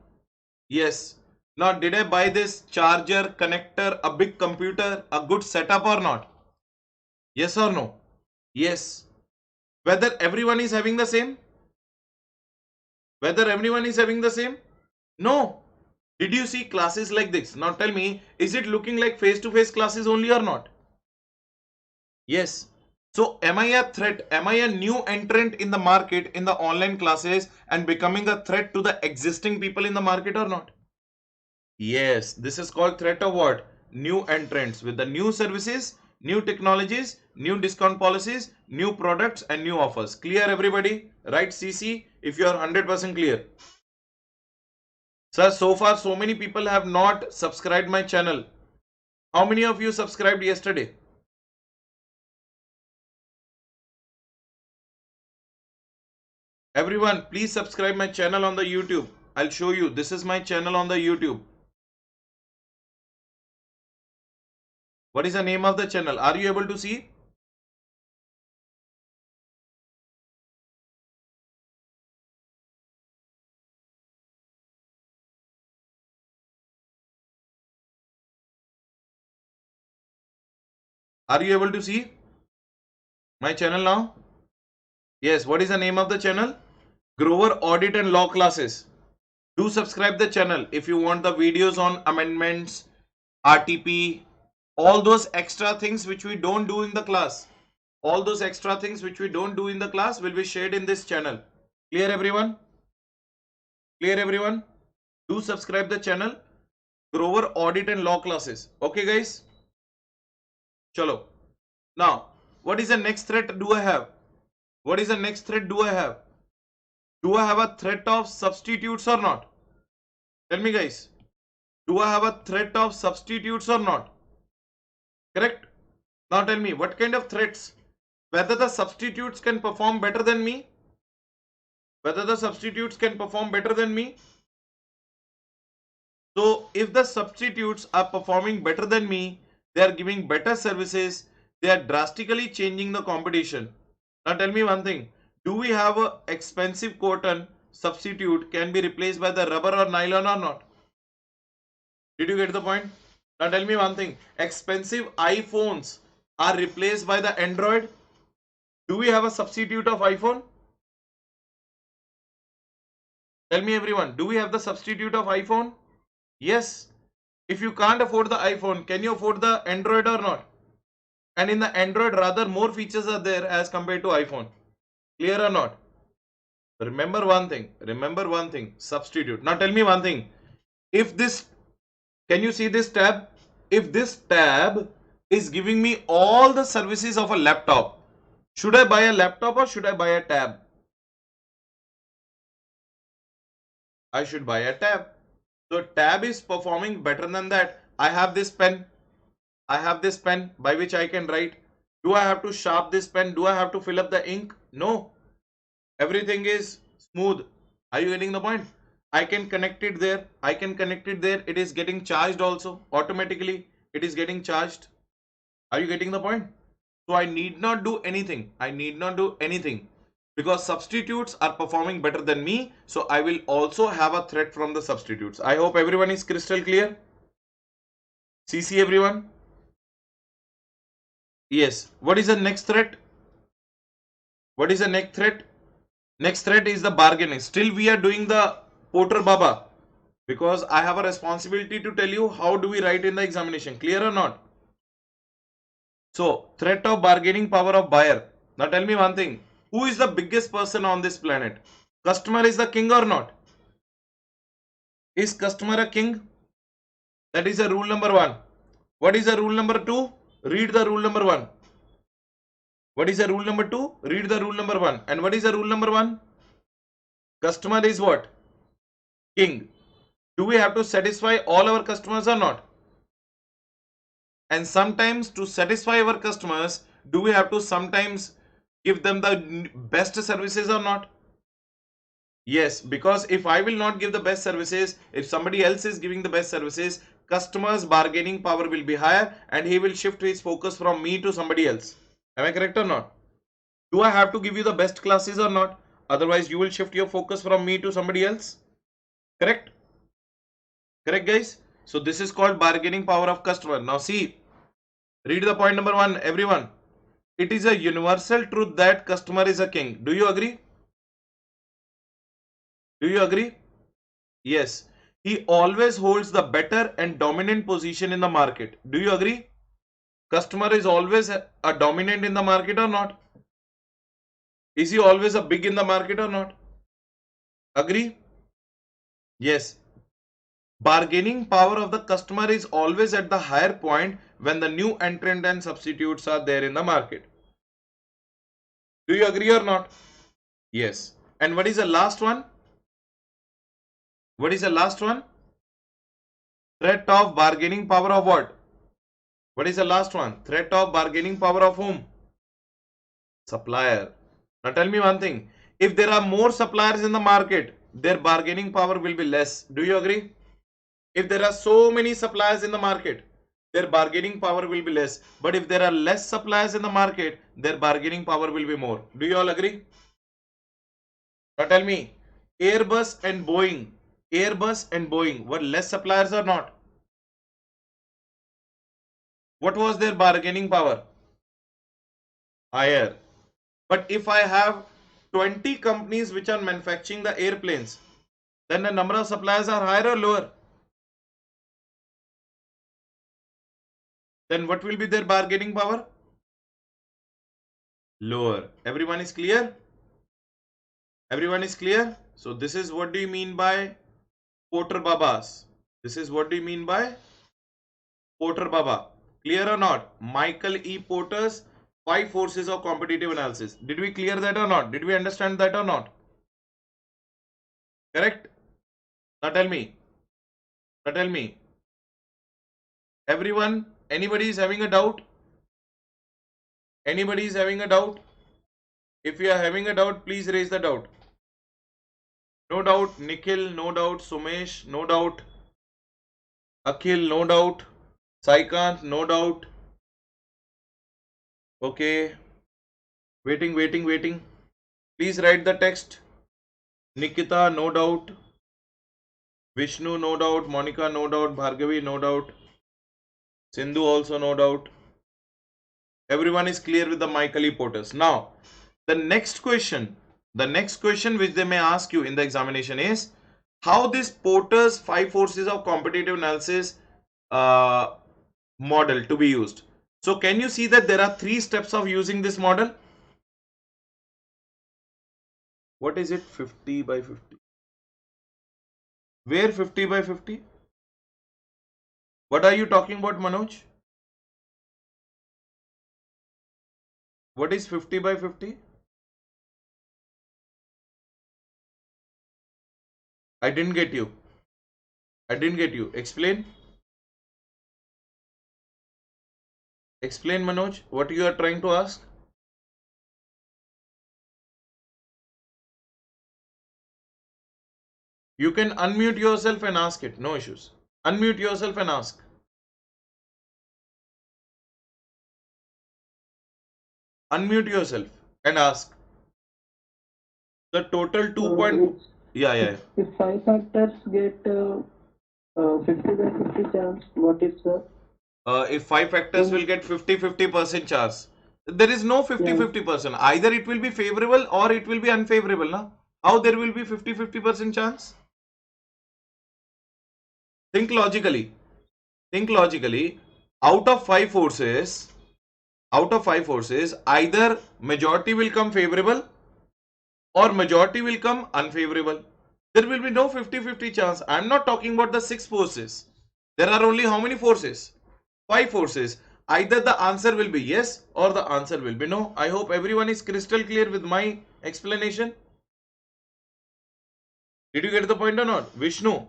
Yes. Now, did I buy this charger, connector, a big computer, a good setup or not? Yes or no? Yes. Whether everyone is having the same? Whether everyone is having the same? No. Did you see classes like this? Now tell me, is it looking like face-to-face classes only or not? Yes. So am I a threat? Am I a new entrant in the market in the online classes and becoming a threat to the existing people in the market or not? Yes, this is called threat of what? New entrants with the new services, new technologies, new discount policies, new products and new offers. Clear everybody? Right CC if you are 100% clear. Sir, so far so many people have not subscribed my channel. How many of you subscribed yesterday? Everyone, please subscribe my channel on the YouTube. I'll show you. This is my channel on the YouTube. What is the name of the channel? Are you able to see? Are you able to see my channel now? Yes. What is the name of the channel? Grover Audit and Law Classes. Do subscribe the channel if you want the videos on amendments, RTP, all those extra things which we don't do in the class. All those extra things which we don't do in the class will be shared in this channel. Clear everyone? Clear everyone? Do subscribe the channel Grover Audit and Law Classes. Okay guys? Chalo. Now, what is the next threat do I have? What is the next threat do I have? Do I have a threat of substitutes or not? Tell me guys. Do I have a threat of substitutes or not? Correct? Now tell me, what kind of threats? Whether the substitutes can perform better than me? Whether the substitutes can perform better than me? So if the substitutes are performing better than me, they are giving better services, they are drastically changing the competition. Now tell me one thing. Do we have a expensive cotton substitute can be replaced by the rubber or nylon or not? Did you get the point? Now tell me one thing. Expensive iPhones are replaced by the Android. Do we have a substitute of iPhone? Tell me everyone. Do we have the substitute of iPhone? Yes. If you can't afford the iPhone, can you afford the Android or not? And in the Android, rather more features are there as compared to iPhone. Clear or not? Remember one thing. Remember one thing. Substitute. Now tell me one thing. If this, can you see this tab? If this tab is giving me all the services of a laptop, should I buy a laptop or should I buy a tab? I should buy a tab. So tab is performing better than that. I have this pen. I have this pen by which I can write. Do I have to sharp this pen? Do I have to fill up the ink? No. Everything is smooth. Are you getting the point? I can connect it there. I can connect it there. It is getting charged also. Automatically it is getting charged. Are you getting the point? So I need not do anything. I need not do anything. Because substitutes are performing better than me. So I will also have a threat from the substitutes. I hope everyone is crystal clear. CC everyone. Yes. What is the next threat? What is the next threat? Next threat is the bargaining. Still we are doing the Porter Baba. Because I have a responsibility to tell you how do we write in the examination. Clear or not? So, threat of bargaining power of buyer. Now tell me one thing. Who is the biggest person on this planet? Customer is the king or not? Is customer a king? That is a rule number 1. What is the rule number 2? Read the rule number 1. What is the rule number 2? Read the rule number 1. And what is the rule number 1? Customer is what? King. Do we have to satisfy all our customers or not? And sometimes to satisfy our customers, do we have to sometimes give them the best services or not? Yes, because if I will not give the best services, if somebody else is giving the best services, customer's bargaining power will be higher and he will shift his focus from me to somebody else. Am I correct or not? Do I have to give you the best classes or not? Otherwise, you will shift your focus from me to somebody else. Correct? Correct, guys? So this is called bargaining power of customer. Now see, read the point number 1, everyone. It is a universal truth that customer is a king. Do you agree? Do you agree? Yes. He always holds the better and dominant position in the market. Do you agree? Customer is always a dominant in the market or not? Is he always a big in the market or not? Agree? Yes. Bargaining power of the customer is always at the higher point when the new entrant and substitutes are there in the market. Do you agree or not? Yes. And what is the last one? What is the last one? Threat of bargaining power of what? What is the last one? Threat of bargaining power of whom? Supplier. Now tell me one thing. If there are more suppliers in the market, their bargaining power will be less. Do you agree? If there are so many suppliers in the market, their bargaining power will be less. But if there are less suppliers in the market, their bargaining power will be more. Do you all agree? Now tell me, Airbus and Boeing were less suppliers or not? What was their bargaining power? higher. But if I have 20 companies which are manufacturing the airplanes, then the number of suppliers are higher or lower? Then what will be their bargaining power? Lower. Everyone is clear? Everyone is clear? So this is what do you mean by Porter Babas? This is what do you mean by Porter Baba? Clear or not? Michael E. Porter's 5 forces of competitive analysis. Did we clear that or not? Did we understand that or not? Correct? Now tell me. Now tell me. Everyone, anybody is having a doubt? Anybody is having a doubt? If you are having a doubt, please raise the doubt. No doubt, Nikhil, no doubt, Sumesh, no doubt, Akhil, no doubt, Saikant, no doubt. Okay, waiting. Please write the text. Nikita, no doubt. Vishnu, no doubt. Monica, no doubt. Bhargavi, no doubt. Sindhu, also no doubt. Everyone is clear with the Michael E. Porters. Now, the next question which they may ask you in the examination is how this Porter's 5 forces of competitive analysis model to be used. So can you see that there are 3 steps of using this model? What is it? 50 by 50. Where 50 by 50? What are you talking about, Manoj? What is 50 by 50? I didn't get you. Explain. Explain, Manoj, what you are trying to ask. You can unmute yourself and ask it. No issues. Unmute yourself and ask. Unmute yourself and ask. The total 2. Yeah. If 5 factors get 50 by 50 chance, what is the? If 5 factors will get 50% chance. There is no 50%. Either it will be favorable or it will be unfavorable. Na? How there will be 50% chance? Think logically. Out of 5 forces, either majority will come favorable or majority will come unfavorable. There will be no 50-50 chance. I am not talking about the 6 forces. There are only how many forces? 5 forces. Either the answer will be yes or the answer will be no. I hope everyone is crystal clear with my explanation. Did you get the point or not? Vishnu?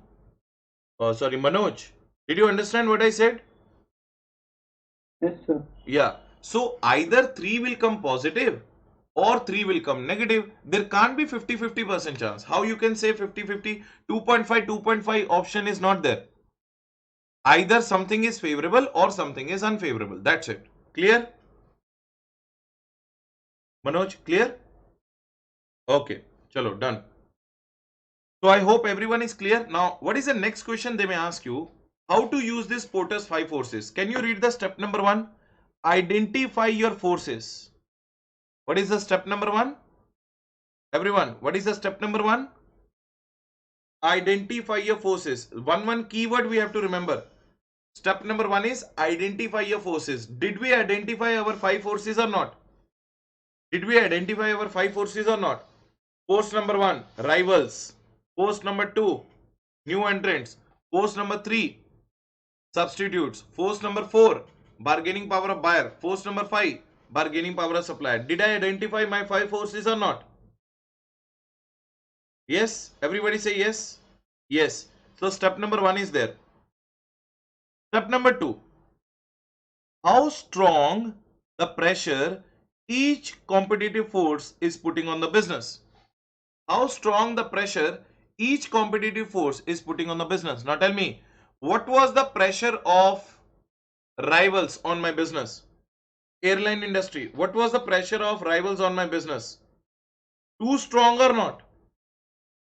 Sorry, Manoj. Did you understand what I said? Yes, sir. Yeah. So either 3 will come positive or 3 will come negative. There can't be 50-50% chance. How you can say 50-50? 2.5 option is not there. Either something is favorable or something is unfavorable. That's it. Clear? Manoj, clear? Okay. Chalo, done. So I hope everyone is clear. Now, what is the next question they may ask you? How to use this Porter's 5 forces? Can you read the step number 1? Identify your forces. What is the step number 1? Everyone, what is the step number 1? Identify your forces. One keyword we have to remember. Step number 1 is identify your forces. Did we identify our 5 forces or not? Did we identify our 5 forces or not? Force number 1, rivals. Force number 2, new entrants. Force number 3, substitutes. Force number 4, bargaining power of buyer. Force number 5, bargaining power of supplier. Did I identify my 5 forces or not? Yes? Everybody say yes? Yes. So step number 1 is there. Step number 2, how strong the pressure each competitive force is putting on the business. How strong the pressure each competitive force is putting on the business. Now tell me, what was the pressure of rivals on my business? Airline industry, what was the pressure of rivals on my business? Too strong or not?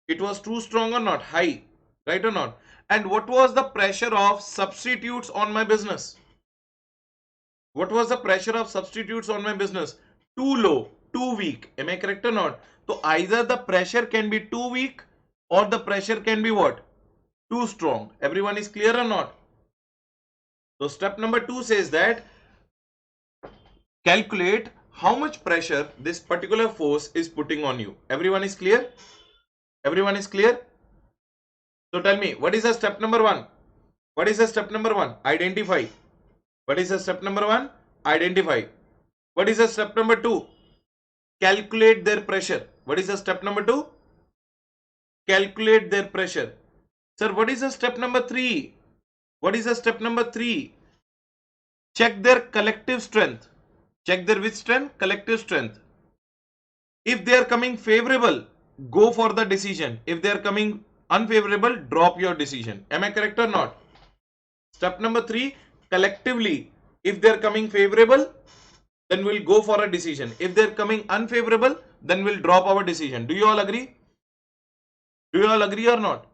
It was too strong or not? High, right or not? And what was the pressure of substitutes on my business? What was the pressure of substitutes on my business? too low, too weak. Am I correct or not? So either the pressure can be too weak or the pressure can be what? Too strong. Everyone is clear or not? So step number 2 says that calculate how much pressure this particular force is putting on you. Everyone is clear? Everyone is clear? So tell me, what is the step number 1? What is the step number 1? Identify. What is the step number 1? Identify. What is the step number 2? Calculate their pressure. What is the step number 2? Calculate their pressure. Sir, what is the step number 3? What is the step number 3? Check their collective strength. Check their which strength? Collective strength. If they are coming favorable, go for the decision. If they are coming unfavorable, drop your decision. Am I correct or not? Step number 3, collectively, if they are coming favorable, then we'll go for a decision. If they're coming unfavorable, then we'll drop our decision. Do you all agree? Do you all agree or not?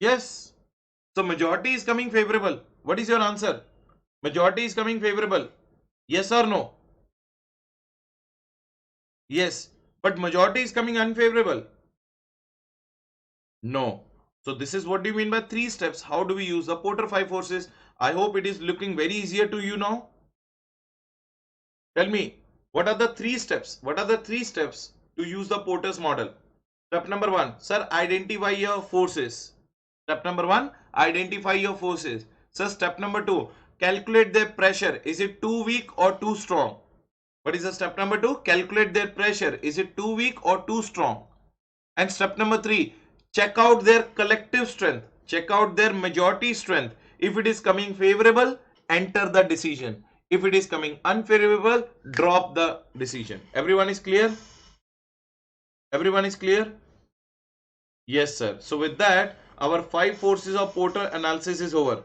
Yes. So majority is coming favorable. What is your answer? Majority is coming favorable. Yes or no? Yes. But majority is coming unfavorable. No. So this is what do you mean by 3 steps. How do we use the Porter 5 forces? I hope it is looking very easier to you now. Tell me, what are the 3 steps? What are the 3 steps to use the Porter's model? Step number 1, sir, identify your forces. Step number 1, identify your forces. Sir, step number 2, calculate their pressure. Is it too weak or too strong? What is the step number 2? Calculate their pressure. Is it too weak or too strong? And step number 3, check out their collective strength. Check out their majority strength. If it is coming favorable, enter the decision. If it is coming unfavorable, drop the decision. Everyone is clear? Everyone is clear? Yes, sir. So with that, our 5 forces of Porter analysis is over.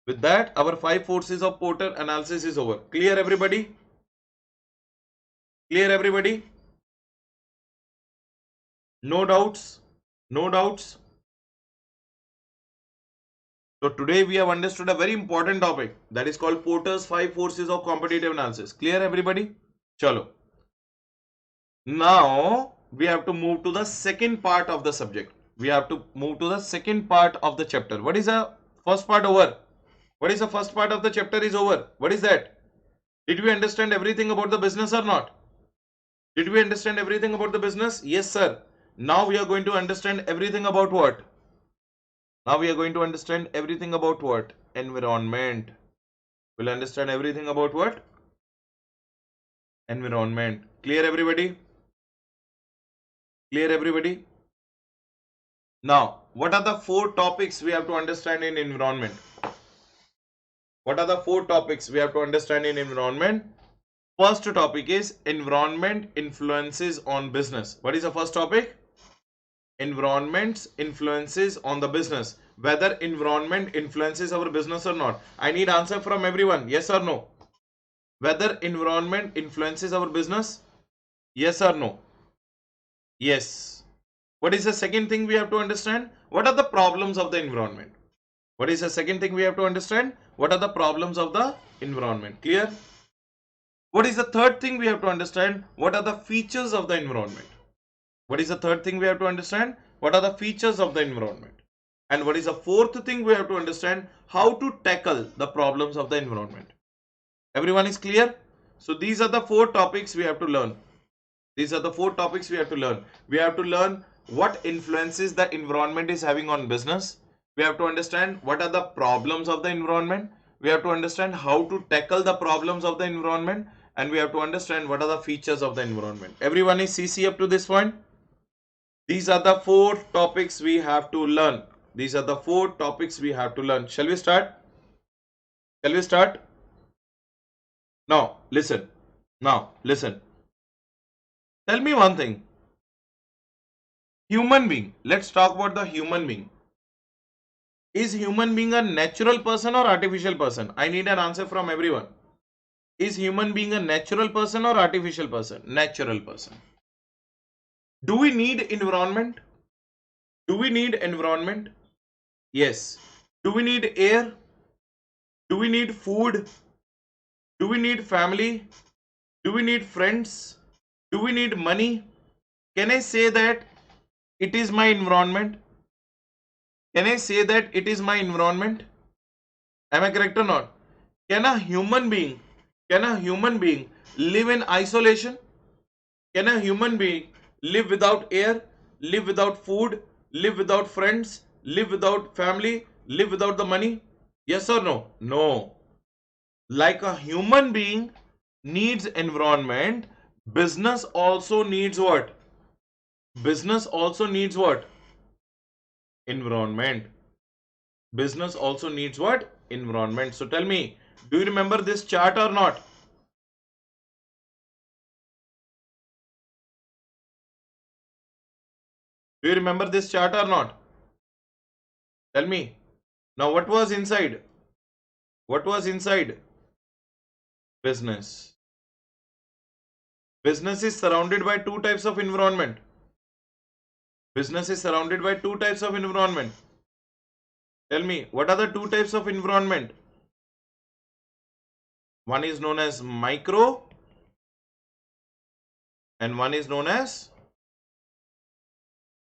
With that, our 5 forces of Porter analysis is over. Clear, everybody? Clear, everybody? No doubts? No doubts? So today we have understood a very important topic that is called Porter's 5 forces of competitive analysis. Clear, everybody? Chalo. Now we have to move to the second part of the subject. We have to move to the second part of the chapter. What is the first part over? What is the first part of the chapter is over? What is that? Did we understand everything about the business or not? Did we understand everything about the business? Yes, sir. Now we are going to understand everything about what? Now we are going to understand everything about what? Environment. We'll understand everything about what? Environment. Clear, everybody? Clear, everybody? Now, what are the 4 topics we have to understand in environment? What are the 4 topics we have to understand in environment? First topic is environment influences on business. What is the first topic? Environment's influences on the business. Whether environment influences our business or not. I need answer from everyone. Yes or no? Whether environment influences our business? Yes or no? Yes. What is the second thing we have to understand? What are the problems of the environment? What is the second thing we have to understand? What are the problems of the environment? Clear? What is the third thing we have to understand? What are the features of the environment? What is the third thing we have to understand? What are the features of the environment? And what is the fourth thing we have to understand? How to tackle the problems of the environment. Everyone is clear? So these are the 4 topics we have to learn. These are the 4 topics we have to learn. We have to learn what influences the environment is having on business. We have to understand what are the problems of the environment. We have to understand how to tackle the problems of the environment. And we have to understand what are the features of the environment. Everyone is CC up to this point? These are the 4 topics we have to learn. These are the 4 topics we have to learn. Shall we start? Shall we start? Now, listen. Now, listen. Tell me one thing. Human being. Let's talk about the human being. Is human being a natural person or artificial person? I need an answer from everyone. Is human being a natural person or artificial person? Natural person. Do we need environment? Do we need environment? Yes. Do we need air? Do we need food? Do we need family? Do we need friends? Do we need money? Can I say that it is my environment? Can I say that it is my environment? Am I correct or not? Can a human being, live in isolation? Can a human being live without air, live without food, live without friends, live without family, live without the money? Yes or no? No. Like a human being needs environment, business also needs what? Business also needs what? Environment. Business also needs what? Environment. So tell me, do you remember this chart or not? Do you remember this chart or not? Tell me. Now what was inside? What was inside? Business. Business is surrounded by two types of environment. Business is surrounded by two types of environment. Tell me, what are the two types of environment? One is known as micro and one is known as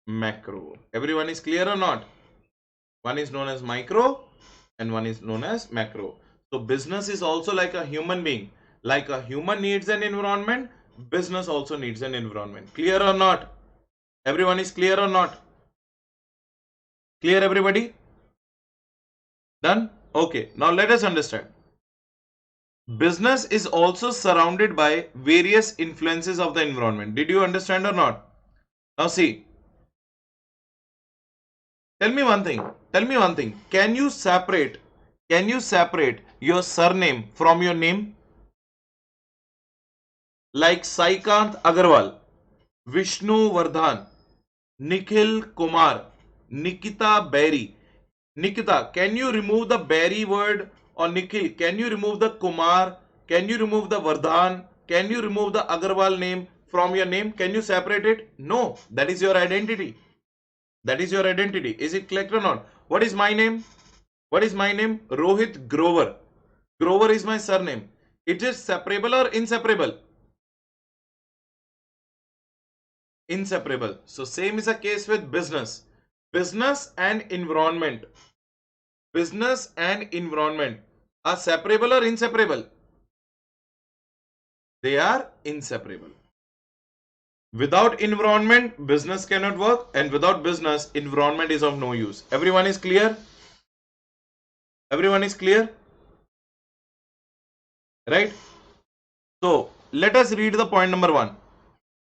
macro. Everyone is clear or not? One is known as micro and one is known as macro. So business is also like a human being. Like a human needs an environment, business also needs an environment. Clear or not? Everyone is clear or not? Clear everybody? Done? Okay, now let us understand. Business is also surrounded by various influences of the environment. Did you understand or not? Now see, tell me one thing. Tell me one thing. Can you separate your surname from your name? Like Saikant Agarwal, Vishnu Vardhan, Nikhil Kumar, Nikita Berry. Nikita, can you remove the Berry word? Or Nikhil, can you remove the Kumar? Can you remove the Vardhan? Can you remove the Agarwal name from your name? Can you separate it? No, that is your identity. That is your identity. Is it correct or not? What is my name? What is my name? Rohit Grover. Grover is my surname. It is separable or inseparable? Inseparable. So same is the case with business. Business and environment. Business and environment are separable or inseparable? They are inseparable. Without environment, business cannot work, and without business, environment is of no use. Everyone is clear? Everyone is clear? Right? So, let us read the point number 1.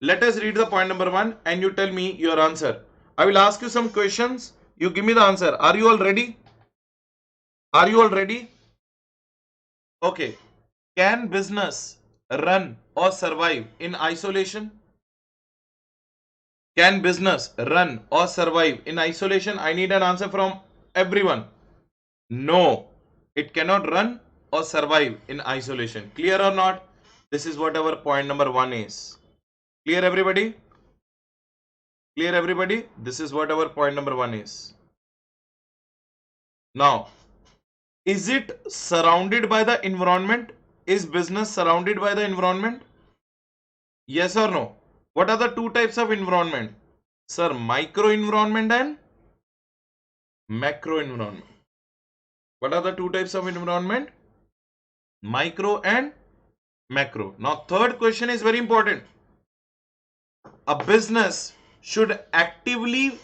Let us read the point number 1 and you tell me your answer. I will ask you some questions. You give me the answer. Are you all ready? Are you all ready? Okay. Can business run or survive in isolation? Can business run or survive in isolation? I need an answer from everyone. No, it cannot run or survive in isolation. Clear or not? This is what our point number 1 is. Clear everybody? Clear everybody? This is what our point number 1 is. Now, is it surrounded by the environment? Is business surrounded by the environment? Yes or no? What are the two types of environment? Sir, micro environment and macro environment. What are the two types of environment? Micro and macro. Now, third question is very important. A business should actively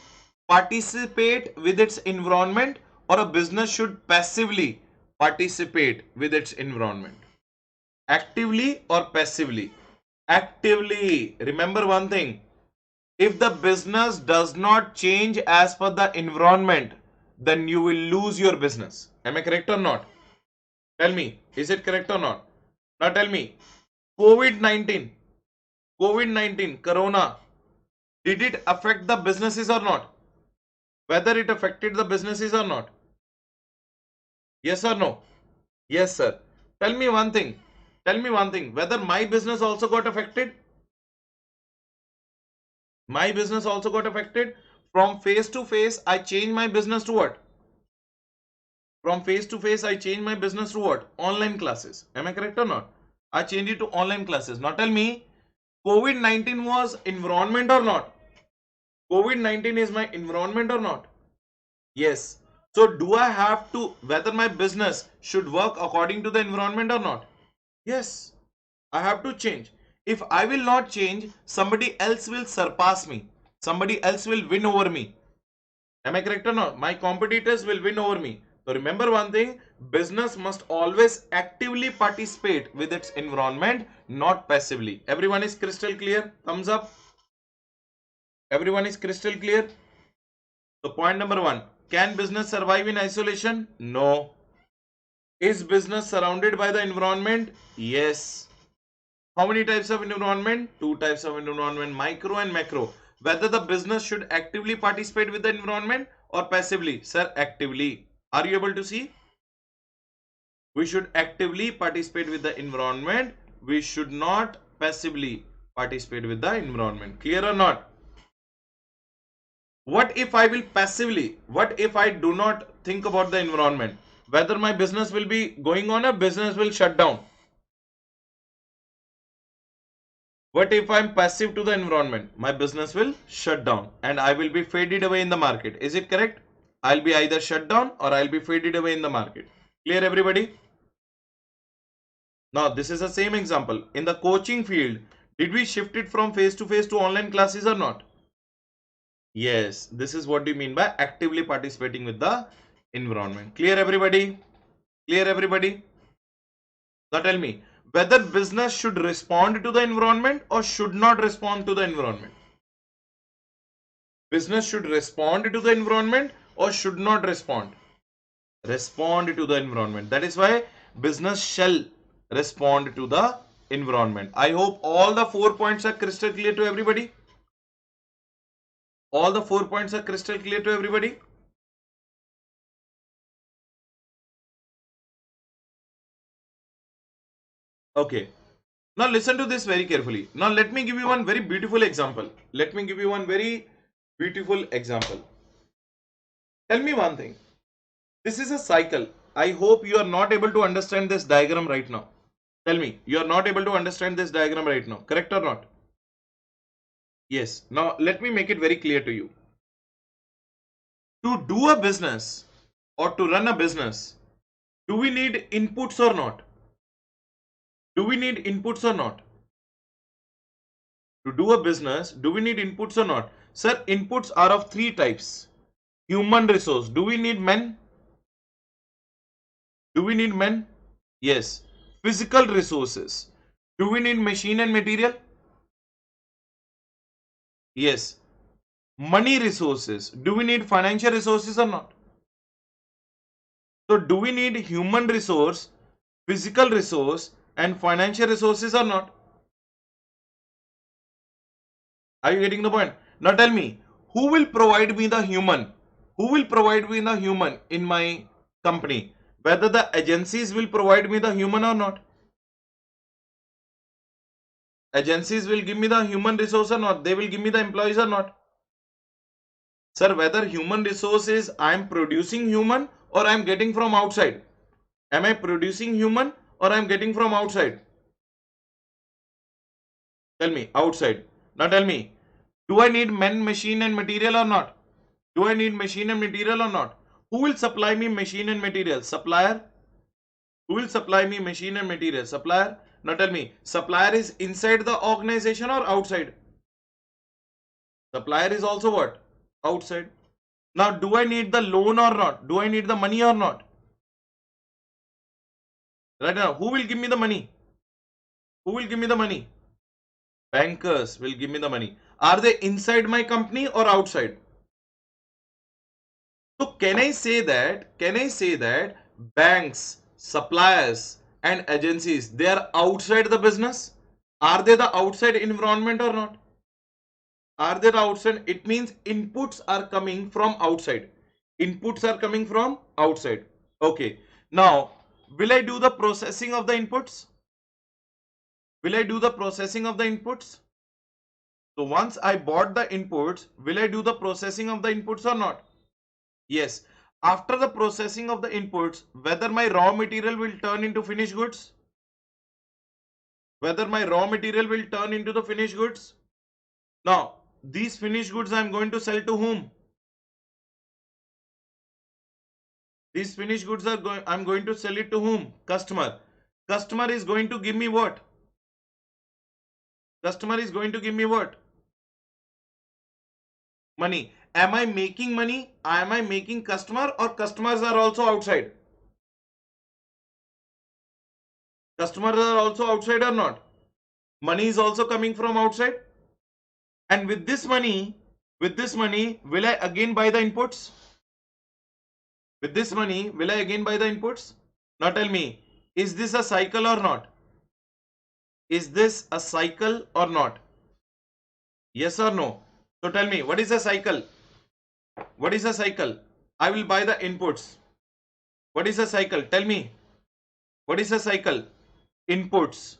participate with its environment, or a business should passively participate with its environment? Actively or passively? Actively. Remember one thing. If the business does not change as per the environment, then you will lose your business. Am I correct or not? Tell me, is it correct or not? Now tell me, COVID-19, Corona, did it affect the businesses or not? Whether it affected the businesses or not? Yes or no? Yes, sir. Tell me one thing. Tell me one thing. Whether my business also got affected? My business also got affected. From face to face, I changed my business to what? From face to face, I changed my business to what? Online classes. Am I correct or not? I changed it to online classes. Now tell me, COVID-19 was environment or not? COVID-19 is my environment or not? Yes. So do I have to, whether my business should work according to the environment or not? Yes. I have to change. If I will not change, somebody else will surpass me. Somebody else will win over me. Am I correct or not? My competitors will win over me. So remember one thing, business must always actively participate with its environment, not passively. Everyone is crystal clear? Thumbs up. Everyone is crystal clear? So point number one, can business survive in isolation? No. Is business surrounded by the environment? Yes. How many types of environment? Two types of environment, micro and macro. Whether the business should actively participate with the environment or passively? Sir, actively. Are you able to see? We should actively participate with the environment. We should not passively participate with the environment. Clear or not? What if I will passively? What if I do not think about the environment? Whether my business will be going on or business will shut down. What if I'm passive to the environment? My business will shut down and I will be faded away in the market. Is it correct? I'll be either shut down or I'll be faded away in the market. Clear, everybody? Now, this is the same example. In the coaching field, did we shift it from face to online classes or not? Yes, this is what we mean by actively participating with the environment. Clear, everybody? Clear, everybody? Now tell me, whether business should respond to the environment or should not respond to the environment. Business should respond to the environment or should not respond. Respond to the environment. That is why business shall respond to the environment. I hope all the 4 points are crystal clear to everybody. All the 4 points are crystal clear to everybody. Okay. Now listen to this very carefully. Now let me give you one very beautiful example. Let me give you one very beautiful example. Tell me one thing. This is a cycle. I hope you are not able to understand this diagram right now. Tell me, you are not able to understand this diagram right now. Correct or not? Yes. Now let me make it very clear to you. To do a business or to run a business, do we need inputs or not? Do we need inputs or not? To do a business, do we need inputs or not? Sir, inputs are of three types. Human resource. Do we need men? Do we need men? Yes. Physical resources. Do we need machine and material? Yes. Money resources. Do we need financial resources or not? So do we need human resource, physical resource and financial resources or not? Are you getting the point? Now tell me, who will provide me the human? Who will provide me the human in my company? Whether the agencies will provide me the human or not? Agencies will give me the human resource or not? They will give me the employees or not? Sir, whether human resource is I am producing human or I am getting from outside. Am I producing human or I am getting from outside? Tell me, outside. Now tell me, do I need men, machine and material or not? Do I need machine and material or not? Who will supply me machine and material? Supplier? Who will supply me machine and material? Supplier? Now tell me, supplier is inside the organization or outside? Supplier is also what? Outside. Now do I need the loan or not? Do I need the money or not? Right now, who will give me the money? Who will give me the money? Bankers will give me the money. Are they inside my company or outside? So can I say that banks, suppliers and agencies, they are outside the business? Are they the outside environment or not? Are they the outside? It means inputs are coming from outside. Inputs are coming from outside. Okay. Now, will I do the processing of the inputs? Will I do the processing of the inputs? So once I bought the inputs, will I do the processing of the inputs or not? Yes. After the processing of the inputs, whether my raw material will turn into finished goods? whether my raw material will turn into the finished goods. Now, these finished goods I am going to sell to whom? These finished goods I'm going to sell it to whom? Customer. Customer is going to give me what? Customer is going to give me what? Money. Am I making money? Am I making customer, or customers are also outside? Customers are also outside or not? Money is also coming from outside. And with this money, will I again buy the inputs? With this money, will I again buy the inputs? Now tell me, is this a cycle or not? Is this a cycle or not? Yes or no? So tell me, what is a cycle? What is a cycle? I will buy the inputs. What is a cycle? Tell me. What is a cycle? Inputs,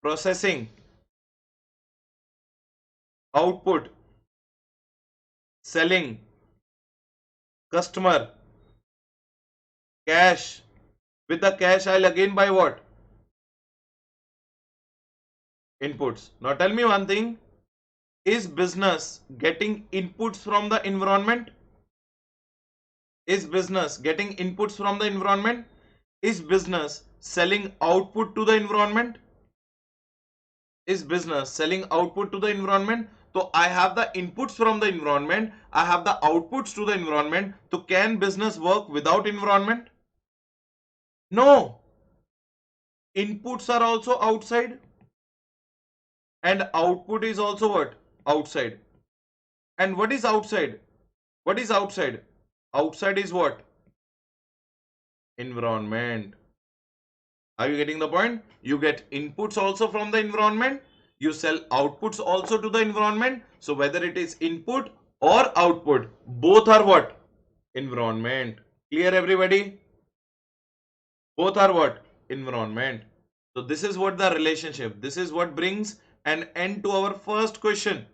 processing, output, selling, customer, cash. With the cash, I'll again buy what? Inputs. Now tell me one thing. Is business getting inputs from the environment? Is business getting inputs from the environment? Is business selling output to the environment? Is business selling output to the environment? So I have the inputs from the environment, I have the outputs to the environment. So can business work without environment? No. Inputs are also outside and output is also what? Outside. And what is outside? What is outside? Outside is what? Environment. Are you getting the point? You get inputs also from the environment. You sell outputs also to the environment. So whether it is input or output, both are what? Environment. Clear everybody? Both are what? Environment. So this is what the relationship. This is what brings an end to our first question.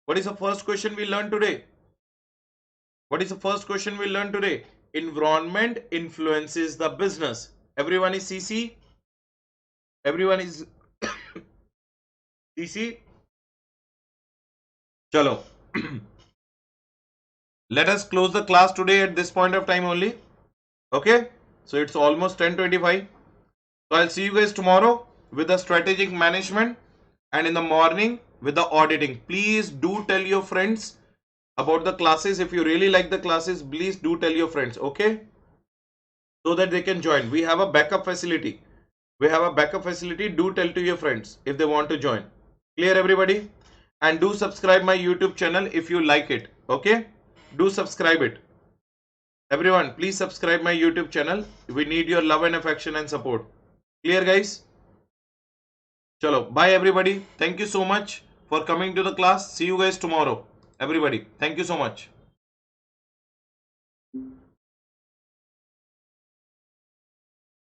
What is the first question we learned today? What is the first question we learned today? Environment influences the business. Everyone is CC? Everyone is CC? Chalo. Let us close the class today at this point of time only. Okay? So it's almost 10:25. So I'll see you guys tomorrow with the strategic management and in the morning with the auditing. Please do tell your friends about the classes. If you really like the classes, please do tell your friends. Okay? So that they can join. We have a backup facility. We have a backup facility. Do tell to your friends if they want to join. Clear everybody? And do subscribe my YouTube channel if you like it. Okay? Do subscribe it. Everyone, please subscribe my YouTube channel. We need your love and affection and support. Clear guys? Chalo. Bye everybody. Thank you so much for coming to the class. See you guys tomorrow. Everybody. Thank you so much.